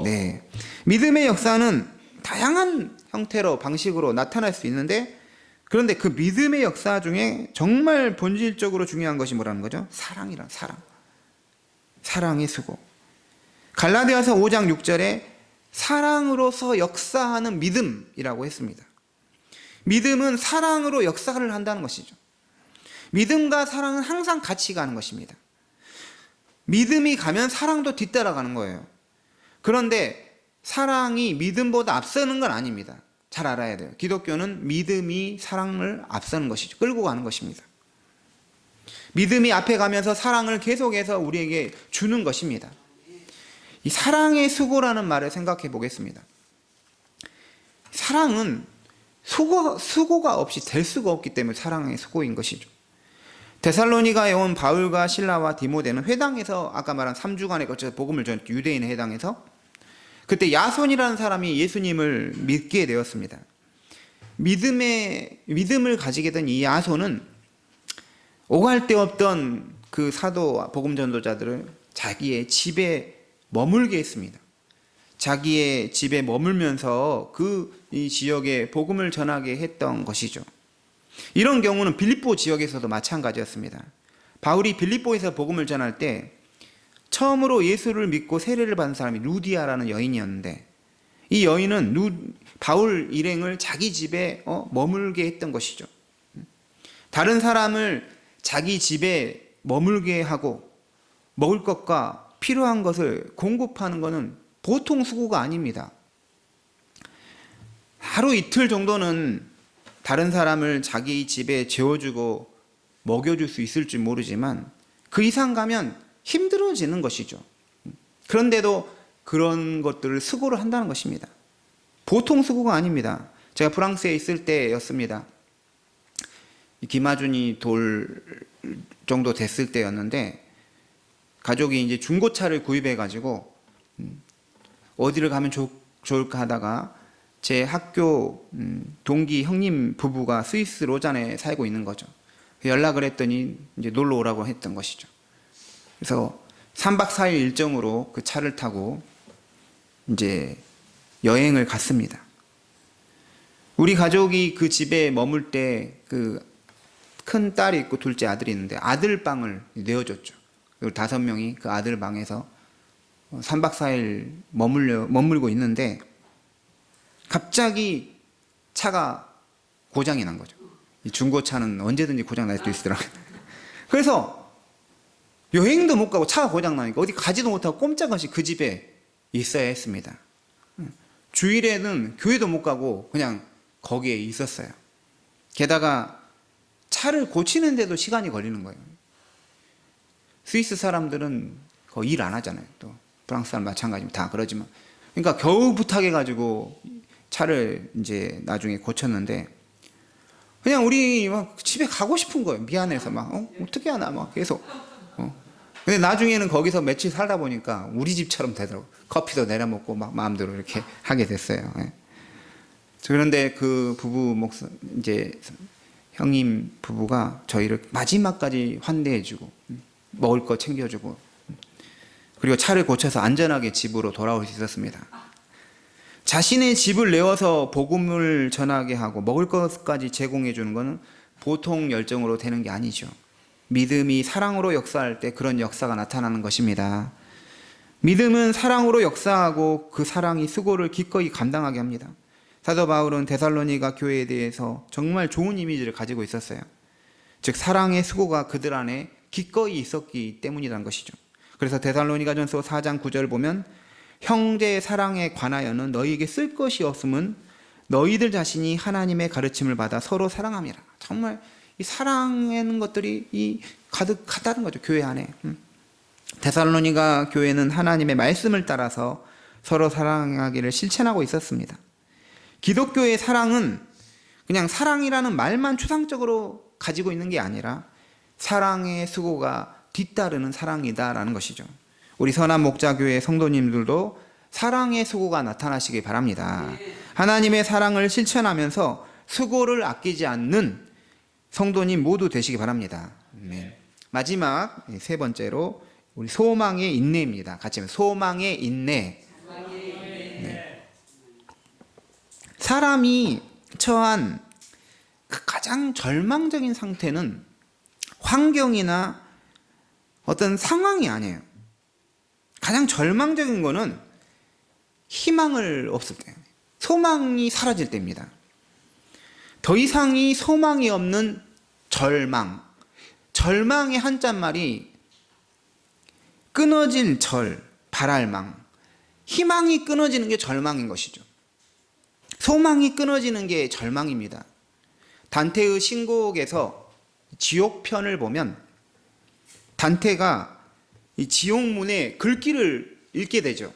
네. 믿음의 역사는 다양한 형태로 방식으로 나타날 수 있는데 그런데 그 믿음의 역사 중에 정말 본질적으로 중요한 것이 뭐라는 거죠? 사랑이란 사랑. 사랑의 수고. 갈라디아서 5장 6절에 사랑으로서 역사하는 믿음이라고 했습니다. 믿음은 사랑으로 역사를 한다는 것이죠. 믿음과 사랑은 항상 같이 가는 것입니다. 믿음이 가면 사랑도 뒤따라가는 거예요. 그런데 사랑이 믿음보다 앞서는 건 아닙니다. 잘 알아야 돼요. 기독교는 믿음이 사랑을 앞서는 것이죠. 끌고 가는 것입니다. 믿음이 앞에 가면서 사랑을 계속해서 우리에게 주는 것입니다. 이 사랑의 수고라는 말을 생각해 보겠습니다. 사랑은 수고가 없이 될 수가 없기 때문에 사랑의 수고인 것이죠. 데살로니가에 온 바울과 실라와 디모데는 회당에서 아까 말한 3주간에 걸쳐서 복음을 전했죠. 유대인의 회당에서. 그때 야손이라는 사람이 예수님을 믿게 되었습니다. 믿음을 가지게 된 이 야손은 오갈 데 없던 그 사도 복음 전도자들을 자기의 집에 머물게 했습니다. 자기의 집에 머물면서 이 지역에 복음을 전하게 했던 것이죠. 이런 경우는 빌립보 지역에서도 마찬가지였습니다. 바울이 빌립보에서 복음을 전할 때 처음으로 예수를 믿고 세례를 받은 사람이 루디아라는 여인이었는데 이 여인은 바울 일행을 자기 집에 머물게 했던 것이죠. 다른 사람을 자기 집에 머물게 하고 먹을 것과 필요한 것을 공급하는 것은 보통 수고가 아닙니다. 하루 이틀 정도는 다른 사람을 자기 집에 재워주고 먹여줄 수 있을지 모르지만 그 이상 가면 힘들어지는 것이죠. 그런데도 그런 것들을 수고를 한다는 것입니다. 보통 수고가 아닙니다. 제가 프랑스에 있을 때였습니다. 김하준이 돌 정도 됐을 때였는데 가족이 이제 중고차를 구입해 가지고 어디를 가면 좋을까 하다가 제 학교 동기 형님 부부가 스위스 로잔에 살고 있는 거죠. 연락을 했더니 이제 놀러 오라고 했던 것이죠. 그래서 3박 4일 일정으로 그 차를 타고 이제 여행을 갔습니다. 우리 가족이 그 집에 머물 때 그 큰 딸이 있고 둘째 아들이 있는데 아들 방을 내어줬죠. 그리고 5명이 그 아들 방에서 3박 4일 머물고 있는데 갑자기 차가 고장이 난 거죠. 이 중고차는 언제든지 고장 날 수도 있더라고요. 그래서 여행도 못 가고 차가 고장 나니까 어디 가지도 못하고 꼼짝없이 그 집에 있어야 했습니다. 주일에는 교회도 못 가고 그냥 거기에 있었어요. 게다가 차를 고치는데도 시간이 걸리는 거예요. 스위스 사람들은 거의 일 안 하잖아요. 또 프랑스 사람 마찬가지면 다 그러지만 그러니까 겨우 부탁해가지고 차를 이제 나중에 고쳤는데 그냥 우리 막 집에 가고 싶은 거예요. 미안해서 막 어떻게 하나 막 계속. 근데 나중에는 거기서 며칠 살다 보니까 우리 집처럼 되더라고. 커피도 내려 먹고 막 마음대로 이렇게 하게 됐어요. 예. 그런데 그 이제 형님 부부가 저희를 마지막까지 환대해주고 먹을 거 챙겨주고 그리고 차를 고쳐서 안전하게 집으로 돌아올 수 있었습니다. 자신의 집을 내어서 복음을 전하게 하고 먹을 것까지 제공해 주는 것은 보통 열정으로 되는 게 아니죠. 믿음이 사랑으로 역사할 때 그런 역사가 나타나는 것입니다. 믿음은 사랑으로 역사하고 그 사랑이 수고를 기꺼이 감당하게 합니다. 사도 바울은 데살로니가 교회에 대해서 정말 좋은 이미지를 가지고 있었어요. 즉 사랑의 수고가 그들 안에 기꺼이 있었기 때문이라는 것이죠. 그래서 데살로니가전서 4장 9절 보면 형제의 사랑에 관하여는 너희에게 쓸 것이 없음은 너희들 자신이 하나님의 가르침을 받아 서로 사랑함이라. 정말 이 사랑하는 것들이 가득하다는 거죠. 교회 안에. 데살로니가 교회는 하나님의 말씀을 따라서 서로 사랑하기를 실천하고 있었습니다. 기독교의 사랑은 그냥 사랑이라는 말만 추상적으로 가지고 있는 게 아니라 사랑의 수고가 뒤따르는 사랑이다라는 것이죠. 우리 선한 목자교회 성도님들도 사랑의 수고가 나타나시기 바랍니다. 하나님의 사랑을 실천하면서 수고를 아끼지 않는 성도님 모두 되시기 바랍니다. 아멘. 마지막 세 번째로 우리 소망의 인내입니다. 같이 하면 소망의 인내. 네. 사람이 처한 그 가장 절망적인 상태는 환경이나 어떤 상황이 아니에요. 가장 절망적인 거는 희망을 없을 때, 소망이 사라질 때입니다. 더 이상이 소망이 없는 절망. 절망의 한자말이 끊어질 절, 발할망. 희망이 끊어지는 게 절망인 것이죠. 소망이 끊어지는 게 절망입니다. 단테의 신곡에서 지옥편을 보면 단테가 이 지옥문에 글귀를 읽게 되죠.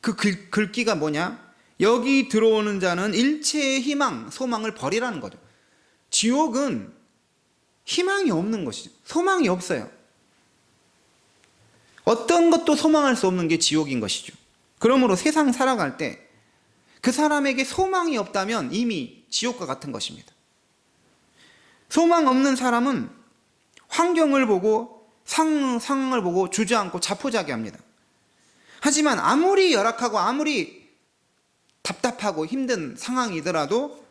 그 글귀가 뭐냐? 여기 들어오는 자는 일체의 희망, 소망을 버리라는 거죠. 지옥은 희망이 없는 것이죠. 소망이 없어요. 어떤 것도 소망할 수 없는 게 지옥인 것이죠. 그러므로 세상 살아갈 때 그 사람에게 소망이 없다면 이미 지옥과 같은 것입니다. 소망 없는 사람은 환경을 보고 상황을 보고 주저앉고 자포자기합니다. 하지만 아무리 열악하고 아무리 답답하고 힘든 상황이더라도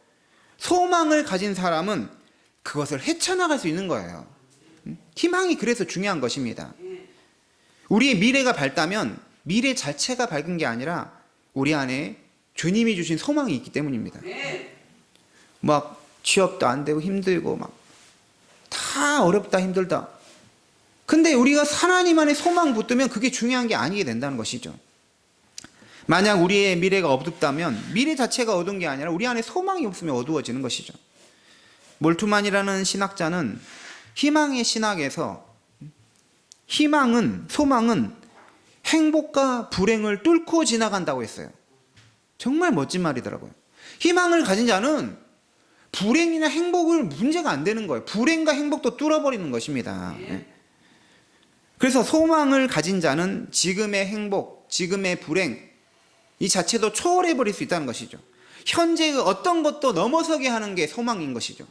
소망을 가진 사람은 그것을 헤쳐나갈 수 있는 거예요. 희망이 그래서 중요한 것입니다. 우리의 미래가 밝다면 미래 자체가 밝은 게 아니라 우리 안에 주님이 주신 소망이 있기 때문입니다. 막 취업도 안 되고 힘들고 막 다 어렵다 힘들다. 근데 우리가 하나님 안에 소망 붙들면 그게 중요한 게 아니게 된다는 것이죠. 만약 우리의 미래가 어둡다면 미래 자체가 어두운 게 아니라 우리 안에 소망이 없으면 어두워지는 것이죠. 몰투만이라는 신학자는 희망의 신학에서 소망은 행복과 불행을 뚫고 지나간다고 했어요. 정말 멋진 말이더라고요. 희망을 가진 자는 불행이나 행복을 문제가 안 되는 거예요. 불행과 행복도 뚫어버리는 것입니다. 그래서 소망을 가진 자는 지금의 행복, 지금의 불행 이 자체도 초월해버릴 수 있다는 것이죠. 현재의 어떤 것도 넘어서게 하는 게 소망인 것이죠.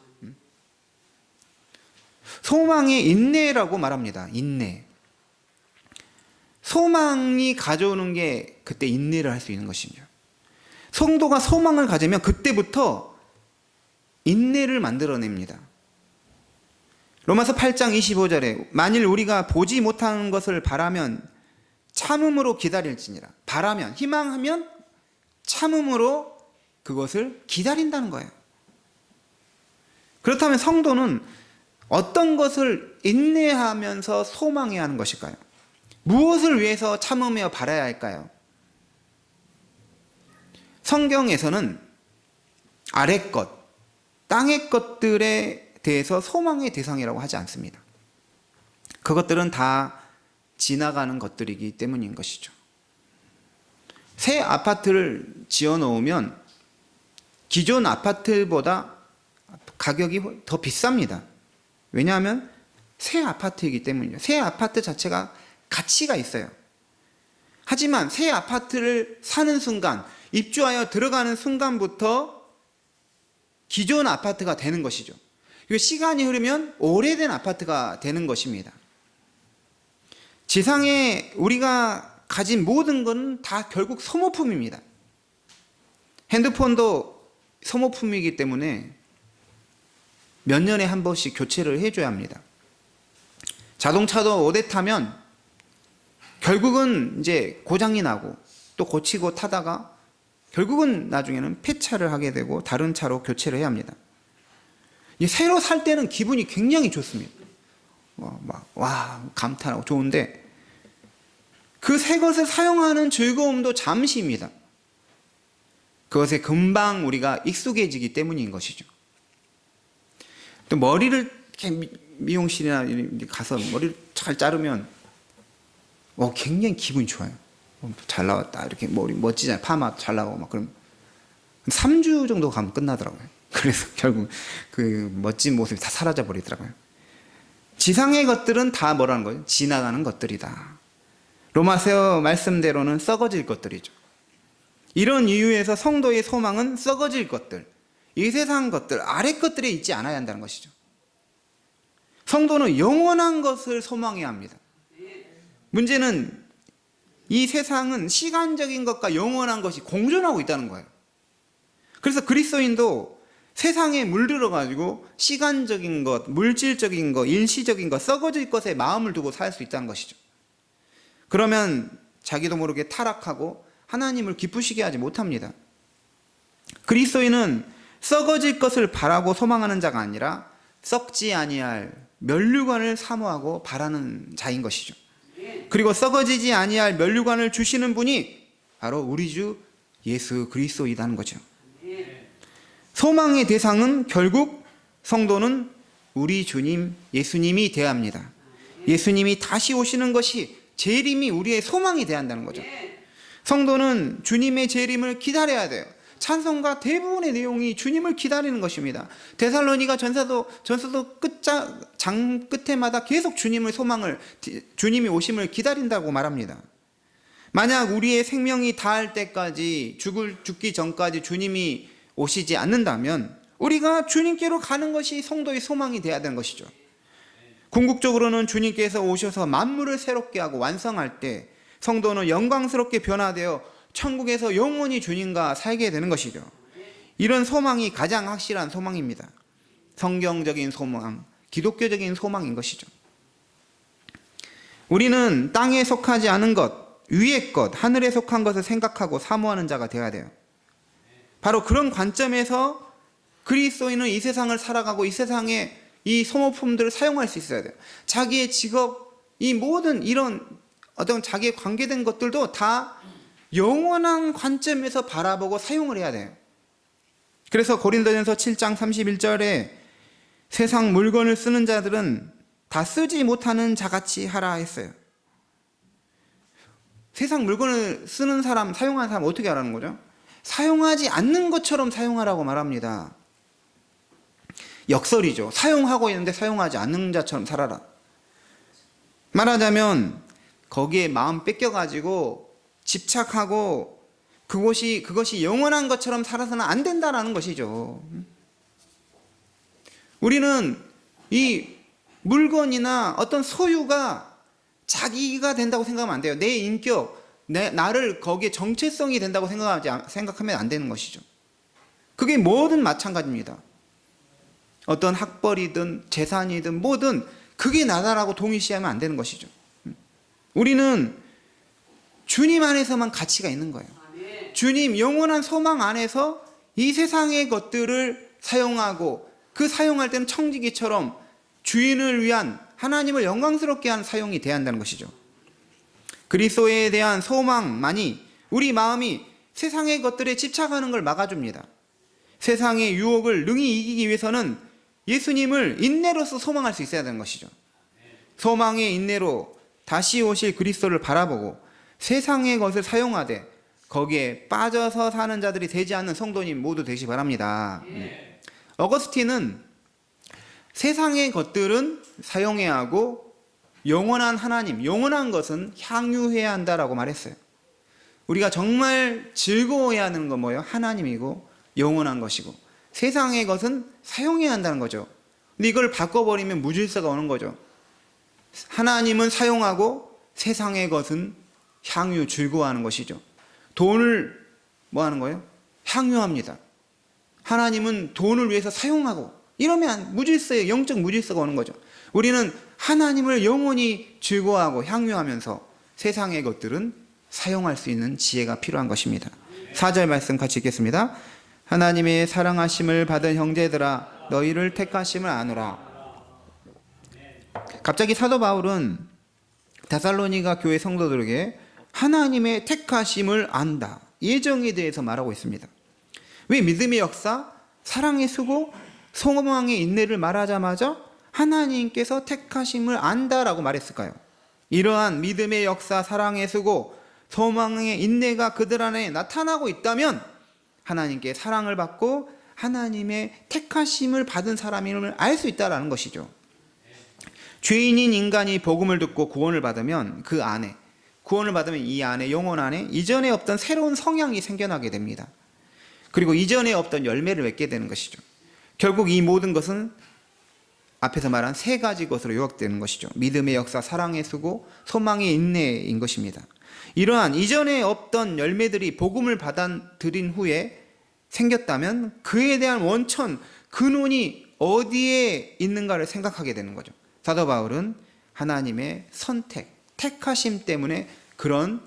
소망의 인내라고 말합니다. 인내. 소망이 가져오는 게 그때 인내를 할 수 있는 것이죠. 성도가 소망을 가지면 그때부터 인내를 만들어냅니다. 로마서 8장 25절에 만일 우리가 보지 못하는 것을 바라면 참음으로 기다릴지니라. 바라면, 희망하면 참음으로 그것을 기다린다는 거예요. 그렇다면 성도는 어떤 것을 인내하면서 소망해야 하는 것일까요? 무엇을 위해서 참으며 바라야 할까요? 성경에서는 아래 것, 땅의 것들에 대해서 소망의 대상이라고 하지 않습니다. 그것들은 다 지나가는 것들이기 때문인 것이죠. 새 아파트를 지어 놓으면 기존 아파트보다 가격이 더 비쌉니다. 왜냐하면 새 아파트이기 때문이죠. 새 아파트 자체가 가치가 있어요. 하지만 새 아파트를 사는 순간, 입주하여 들어가는 순간부터 기존 아파트가 되는 것이죠. 시간이 흐르면 오래된 아파트가 되는 것입니다. 지상에 우리가 가진 모든 것은 다 결국 소모품입니다. 핸드폰도 소모품이기 때문에 몇 년에 한 번씩 교체를 해줘야 합니다. 자동차도 오래 타면 결국은 이제 고장이 나고 또 고치고 타다가 결국은 나중에는 폐차를 하게 되고 다른 차로 교체를 해야 합니다. 새로 살 때는 기분이 굉장히 좋습니다. 와, 감탄하고 좋은데 그 새 것을 사용하는 즐거움도 잠시입니다. 그것에 금방 우리가 익숙해지기 때문인 것이죠. 또 머리를 이렇게 미용실이나 가서 머리를 잘 자르면 굉장히 기분이 좋아요. 잘 나왔다. 이렇게 머리 멋지잖아요. 파마 잘 나오고 막 그럼 3주 정도 가면 끝나더라고요. 그래서 결국 그 멋진 모습이 다 사라져 버리더라고요. 지상의 것들은 다 뭐라는 거예요? 지나가는 것들이다. 로마서 말씀대로는 썩어질 것들이죠. 이런 이유에서 성도의 소망은 썩어질 것들, 이 세상 것들, 아래 것들에 있지 않아야 한다는 것이죠. 성도는 영원한 것을 소망해야 합니다. 문제는 이 세상은 시간적인 것과 영원한 것이 공존하고 있다는 거예요. 그래서 그리스도인도 세상에 물들어 가지고 시간적인 것, 물질적인 것, 일시적인 것, 썩어질 것에 마음을 두고 살 수 있다는 것이죠. 그러면 자기도 모르게 타락하고 하나님을 기쁘시게 하지 못합니다. 그리스도인은 썩어질 것을 바라고 소망하는 자가 아니라 썩지 아니할 면류관을 사모하고 바라는 자인 것이죠. 그리고 썩어지지 아니할 면류관을 주시는 분이 바로 우리 주 예수 그리스도이다는 거죠. 소망의 대상은 결국 성도는 우리 주님 예수님이 되어야 합니다. 예수님이 다시 오시는 것이 재림이 우리의 소망이 되어야 한다는 거죠. 성도는 주님의 재림을 기다려야 돼요. 찬송가 대부분의 내용이 주님을 기다리는 것입니다. 데살로니가 전서도 장 끝에마다 계속 주님이 오심을 기다린다고 말합니다. 만약 우리의 생명이 다할 때까지 죽기 전까지 주님이 오시지 않는다면 우리가 주님께로 가는 것이 성도의 소망이 되어야 되는 것이죠. 궁극적으로는 주님께서 오셔서 만물을 새롭게 하고 완성할 때 성도는 영광스럽게 변화되어 천국에서 영원히 주님과 살게 되는 것이죠. 이런 소망이 가장 확실한 소망입니다. 성경적인 소망, 기독교적인 소망인 것이죠. 우리는 땅에 속하지 않은 것, 위의 것, 하늘에 속한 것을 생각하고 사모하는 자가 되어야 돼요. 바로 그런 관점에서 그리스도인은 이 세상을 살아가고 이 세상에 이 소모품들을 사용할 수 있어야 돼요. 자기의 직업, 이 모든 이런 어떤 자기에 관계된 것들도 다 영원한 관점에서 바라보고 사용을 해야 돼요. 그래서 고린도전서 7장 31절에 세상 물건을 쓰는 자들은 다 쓰지 못하는 자같이 하라 했어요. 세상 물건을 쓰는 사람, 사용하는 사람 어떻게 하라는 거죠? 사용하지 않는 것처럼 사용하라고 말합니다. 역설이죠. 사용하고 있는데 사용하지 않는 자처럼 살아라. 말하자면 거기에 마음 뺏겨가지고 집착하고 그것이 영원한 것처럼 살아서는 안 된다라는 것이죠. 우리는 이 물건이나 어떤 소유가 자기가 된다고 생각하면 안 돼요. 내 인격, 나를 거기에 정체성이 된다고 생각하면 안 되는 것이죠. 그게 뭐든 마찬가지입니다. 어떤 학벌이든 재산이든 뭐든 그게 나다라고 동일시하면 안 되는 것이죠. 우리는 주님 안에서만 가치가 있는 거예요. 주님 영원한 소망 안에서 이 세상의 것들을 사용하고 그 사용할 때는 청지기처럼 주인을 위한 하나님을 영광스럽게 하는 사용이 돼야 한다는 것이죠. 그리스도에 대한 소망만이 우리 마음이 세상의 것들에 집착하는 걸 막아줍니다. 세상의 유혹을 능히 이기기 위해서는 예수님을 인내로서 소망할 수 있어야 되는 것이죠. 소망의 인내로 다시 오실 그리스도를 바라보고 세상의 것을 사용하되 거기에 빠져서 사는 자들이 되지 않는 성도님 모두 되시기 바랍니다. 어거스틴은 세상의 것들은 사용해야 하고 영원한 하나님, 영원한 것은 향유해야 한다라고 말했어요. 우리가 정말 즐거워해야 하는 건 뭐예요? 하나님이고 영원한 것이고 세상의 것은 사용해야 한다는 거죠. 근데 이걸 바꿔버리면 무질서가 오는 거죠. 하나님은 사용하고 세상의 것은 향유, 즐거워하는 것이죠. 돈을 뭐 하는 거예요? 향유합니다. 하나님은 돈을 위해서 사용하고 이러면 무질서의 영적 무질서가 오는 거죠. 우리는 하나님을 영원히 즐거워하고 향유하면서 세상의 것들은 사용할 수 있는 지혜가 필요한 것입니다. 4절 말씀 같이 읽겠습니다. 하나님의 사랑하심을 받은 형제들아 너희를 택하심을 아노라. 갑자기 사도 바울은 데살로니가 교회 성도들에게 하나님의 택하심을 안다, 예정에 대해서 말하고 있습니다. 왜 믿음의 역사, 사랑의 수고, 소망의 인내를 말하자마자 하나님께서 택하심을 안다라고 말했을까요? 이러한 믿음의 역사, 사랑의 수고, 소망의 인내가 그들 안에 나타나고 있다면 하나님께 사랑을 받고 하나님의 택하심을 받은 사람임을 알 수 있다는 것이죠. 죄인인 인간이 복음을 듣고 구원을 받으면 그 안에, 구원을 받으면 이 안에, 영혼 안에 이전에 없던 새로운 성향이 생겨나게 됩니다. 그리고 이전에 없던 열매를 맺게 되는 것이죠. 결국 이 모든 것은 앞에서 말한 세 가지 것으로 요약되는 것이죠. 믿음의 역사, 사랑의 수고, 소망의 인내인 것입니다. 이러한 이전에 없던 열매들이 복음을 받아들인 후에 생겼다면 그에 대한 원천, 근원이 어디에 있는가를 생각하게 되는 거죠. 사도 바울은 하나님의 선택, 택하심 때문에 그런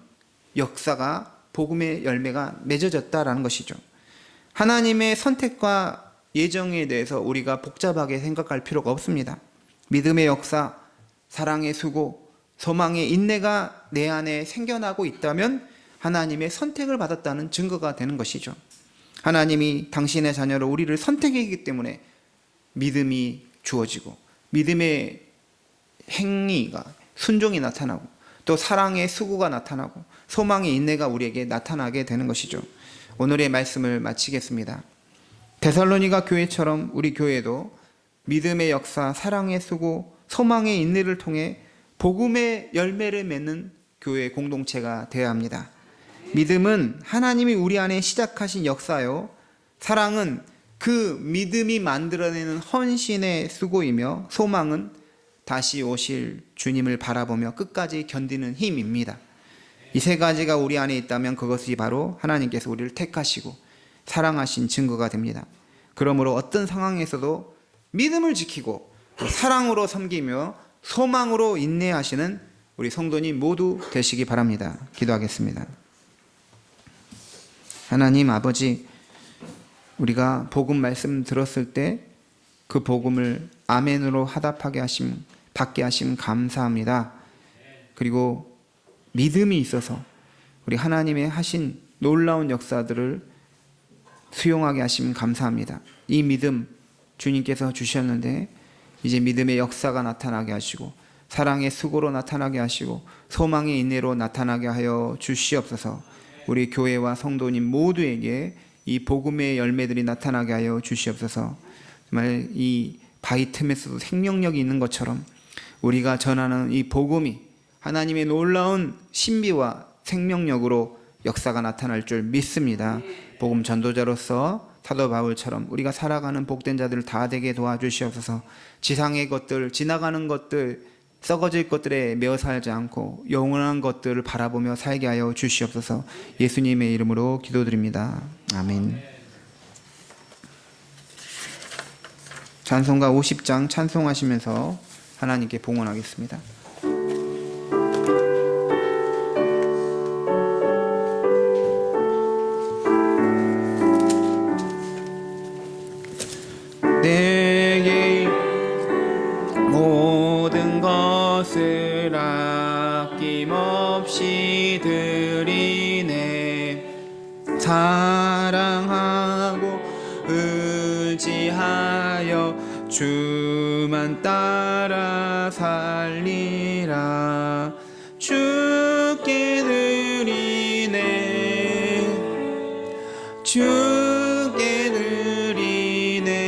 역사가, 복음의 열매가 맺어졌다라는 것이죠. 하나님의 선택과 예정에 대해서 우리가 복잡하게 생각할 필요가 없습니다. 믿음의 역사, 사랑의 수고, 소망의 인내가 내 안에 생겨나고 있다면 하나님의 선택을 받았다는 증거가 되는 것이죠. 하나님이 당신의 자녀로 우리를 선택했기 때문에 믿음이 주어지고 믿음의 행위가, 순종이 나타나고 또 사랑의 수고가 나타나고 소망의 인내가 우리에게 나타나게 되는 것이죠. 오늘의 말씀을 마치겠습니다. 데살로니가 교회처럼 우리 교회도 믿음의 역사, 사랑의 수고, 소망의 인내를 통해 복음의 열매를 맺는 교회 공동체가 되어야 합니다. 믿음은 하나님이 우리 안에 시작하신 역사요, 사랑은 그 믿음이 만들어내는 헌신의 수고이며, 소망은 다시 오실 주님을 바라보며 끝까지 견디는 힘입니다. 이 세 가지가 우리 안에 있다면 그것이 바로 하나님께서 우리를 택하시고 사랑하신 증거가 됩니다. 그러므로 어떤 상황에서도 믿음을 지키고 사랑으로 섬기며 소망으로 인내하시는 우리 성도님 모두 되시기 바랍니다. 기도하겠습니다. 하나님 아버지, 우리가 복음 말씀 들었을 때 그 복음을 아멘으로 화답하게 하심, 받게 하심 감사합니다. 그리고 믿음이 있어서 우리 하나님의 하신 놀라운 역사들을 수용하게 하심 감사합니다. 이 믿음 주님께서 주셨는데 이제 믿음의 역사가 나타나게 하시고 사랑의 수고로 나타나게 하시고 소망의 인내로 나타나게 하여 주시옵소서. 우리 교회와 성도님 모두에게 이 복음의 열매들이 나타나게 하여 주시옵소서. 정말 이 바위 틈에서도 생명력이 있는 것처럼 우리가 전하는 이 복음이 하나님의 놀라운 신비와 생명력으로 역사가 나타날 줄 믿습니다. 복음 전도자로서 사도 바울처럼 우리가 살아가는 복된 자들 다 되게 도와주시옵소서. 지상의 것들, 지나가는 것들, 썩어질 것들에 매어 살지 않고 영원한 것들을 바라보며 살게 하여 주시옵소서. 예수님의 이름으로 기도드립니다. 아멘. 찬송가 50장 찬송하시면서 하나님께 봉헌하겠습니다. 내게 모든 것을 아낌없이 드리네. 사랑하고 의지하여 주만 따라 살리라. 주께 드리네. 주께 드리네.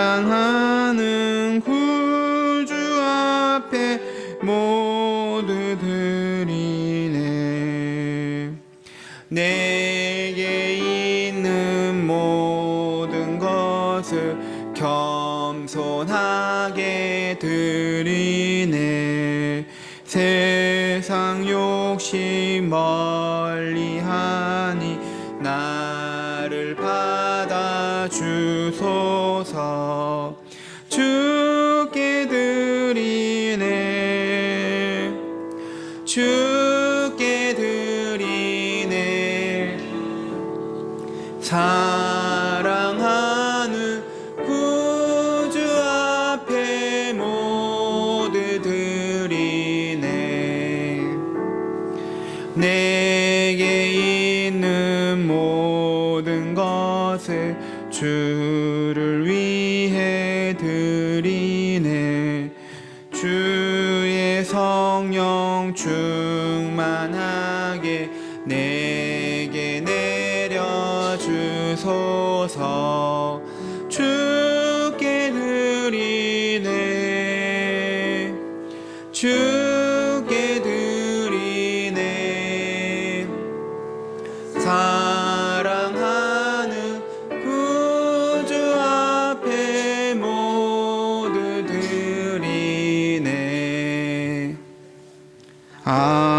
사랑하는 구주 앞에 모두 드리네. 내게 있는 모든 것을 겸손하게 드리네. 세상 욕심 멀리 나를 받아 주소서. 주께 드리네, 주께 드리네. 사랑하는 구주 앞에 모두 드리네. 내게 있는 모든 것을 주를 위해 드리네. 주의 성령 충만하게 내게 내려주소서. 주께 드리네, 주께 드리네. 사랑하는 구주 앞에 모두 드리네. 아멘.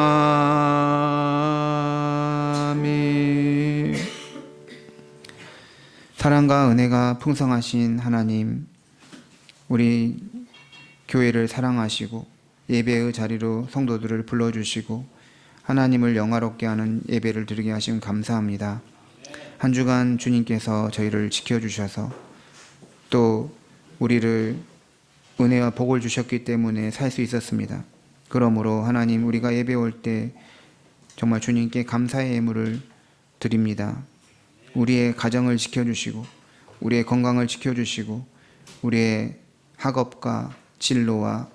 사랑과 은혜가 풍성하신 하나님, 우리 교회를 사랑하시고 예배의 자리로 성도들을 불러주시고 하나님을 영화롭게 하는 예배를 드리게 하신 감사합니다. 한 주간 주님께서 저희를 지켜주셔서 또 우리를 은혜와 복을 주셨기 때문에 살 수 있었습니다. 그러므로 하나님, 우리가 예배 올 때 정말 주님께 감사의 예물을 드립니다. 우리의 가정을 지켜주시고 우리의 건강을 지켜주시고 우리의 학업과 진로와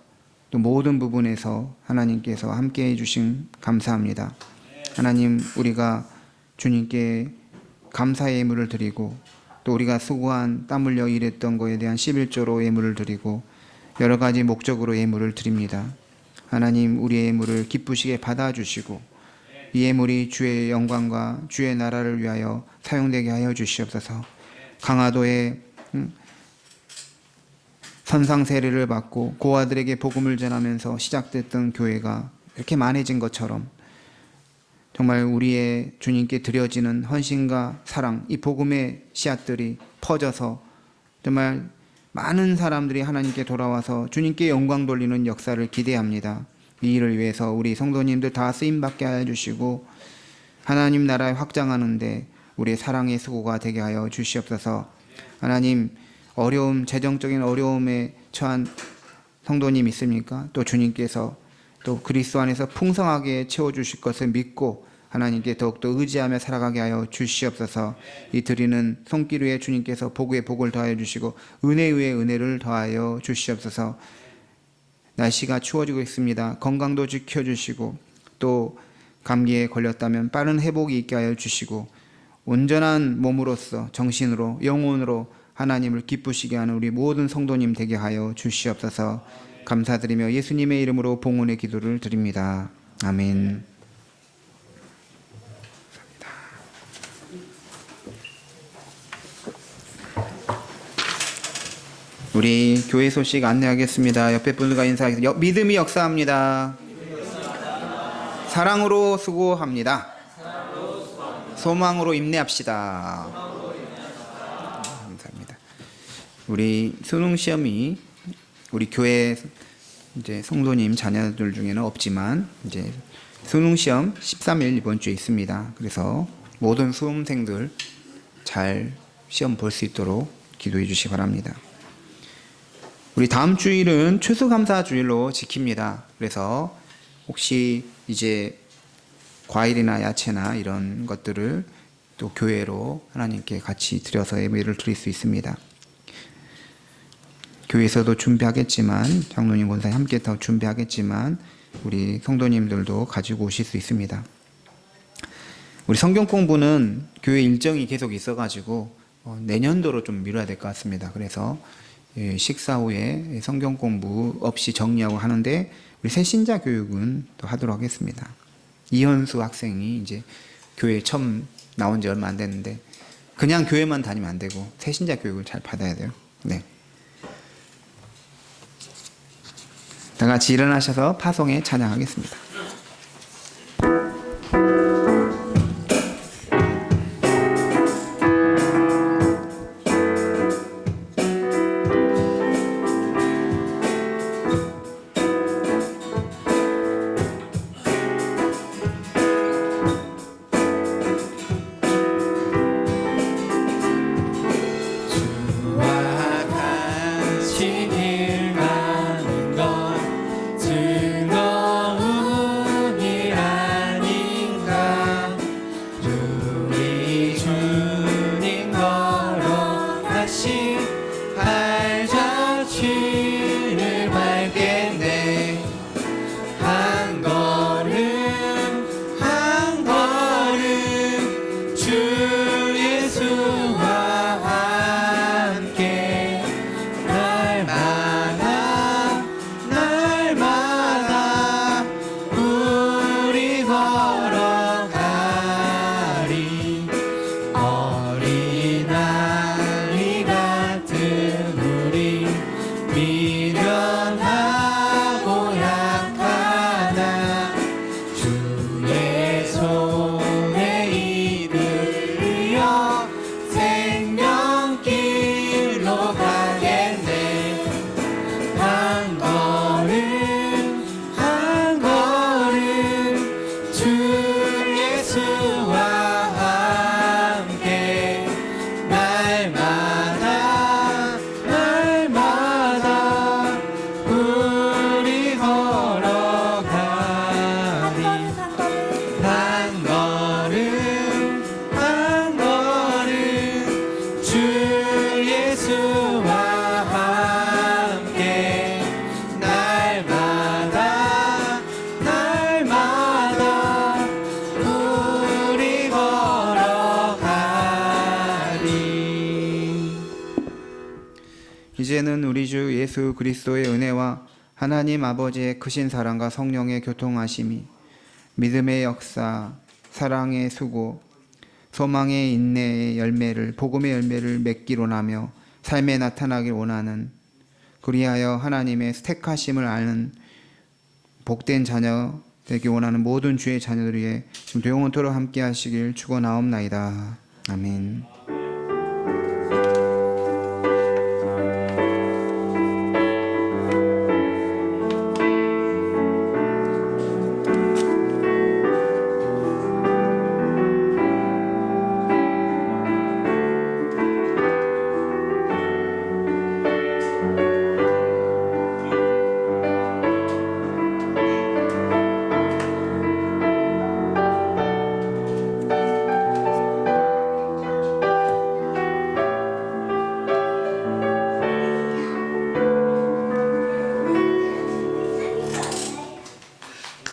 또 모든 부분에서 하나님께서 함께해 주신 감사합니다. 하나님, 우리가 주님께 감사의 예물을 드리고 또 우리가 수고한 땀 흘려 일했던 것에 대한 11조로 예물을 드리고 여러 가지 목적으로 예물을 드립니다. 하나님, 우리의 예물을 기쁘시게 받아주시고 이 예물이 주의 영광과 주의 나라를 위하여 사용되게 하여 주시옵소서. 강화도에 선상 세례를 받고 고아들에게 복음을 전하면서 시작됐던 교회가 이렇게 많아진 것처럼 정말 우리의 주님께 드려지는 헌신과 사랑, 이 복음의 씨앗들이 퍼져서 정말 많은 사람들이 하나님께 돌아와서 주님께 영광 돌리는 역사를 기대합니다. 이 일을 위해서 우리 성도님들 다 쓰임받게 하여 주시고 하나님 나라에 확장하는데 우리의 사랑의 수고가 되게 하여 주시옵소서. 하나님, 어려움, 재정적인 어려움에 처한 성도님 있습니까? 또 주님께서 또 그리스도 안에서 풍성하게 채워주실 것을 믿고 하나님께 더욱더 의지하며 살아가게 하여 주시옵소서. 이 드리는 손길 위에 주님께서 복의 복을 더하여 주시고 은혜 위에 은혜를 더하여 주시옵소서. 날씨가 추워지고 있습니다. 건강도 지켜주시고 또 감기에 걸렸다면 빠른 회복이 있게 하여 주시고 온전한 몸으로서 정신으로 영혼으로 하나님을 기쁘시게 하는 우리 모든 성도님 되게 하여 주시옵소서. 감사드리며 예수님의 이름으로 봉헌의 기도를 드립니다. 아멘. 우리 교회 소식 안내하겠습니다. 옆에 분들과 인사하겠습니다. 믿음이 역사합니다. 사랑으로 수고합니다. 소망으로 인내합시다. 감사합니다. 우리 수능 시험이 우리 교회 이제 성도님 자녀들 중에는 없지만 이제 수능 시험 13일 이번 주에 있습니다. 그래서 모든 수험생들 잘 시험 볼 수 있도록 기도해 주시기 바랍니다. 우리 다음 주일은 추수감사 주일로 지킵니다. 그래서 혹시 이제 과일이나 야채나 이런 것들을 또 교회로 하나님께 같이 드려서 예배를 드릴 수 있습니다. 교회에서도 준비하겠지만 장로님 권사님 함께 더 준비하겠지만 우리 성도님들도 가지고 오실 수 있습니다. 우리 성경 공부는 교회 일정이 계속 있어가지고 내년도로 좀 미뤄야 될 것 같습니다. 그래서 식사 후에 성경 공부 없이 정리하고 하는데 우리 새신자 교육은 또 하도록 하겠습니다. 이현수 학생이 이제 교회에 처음 나온 지 얼마 안 됐는데 그냥 교회만 다니면 안 되고 새신자 교육을 잘 받아야 돼요. 네. 다 같이 일어나셔서 파송에 찬양하겠습니다. 이제는 우리 주 예수 그리스도의 은혜와 하나님 아버지의 크신 사랑과 성령의 교통하심이 믿음의 역사, 사랑의 수고, 소망의 인내의 열매를 복음의 열매를 맺기로 나며 삶에 나타나길 원하는 그리하여 하나님의 택하심을 아는 복된 자녀 되기 원하는 모든 주의 자녀들 위해 지금 영원토록 함께 하시길 축원하옵나이다. 아멘.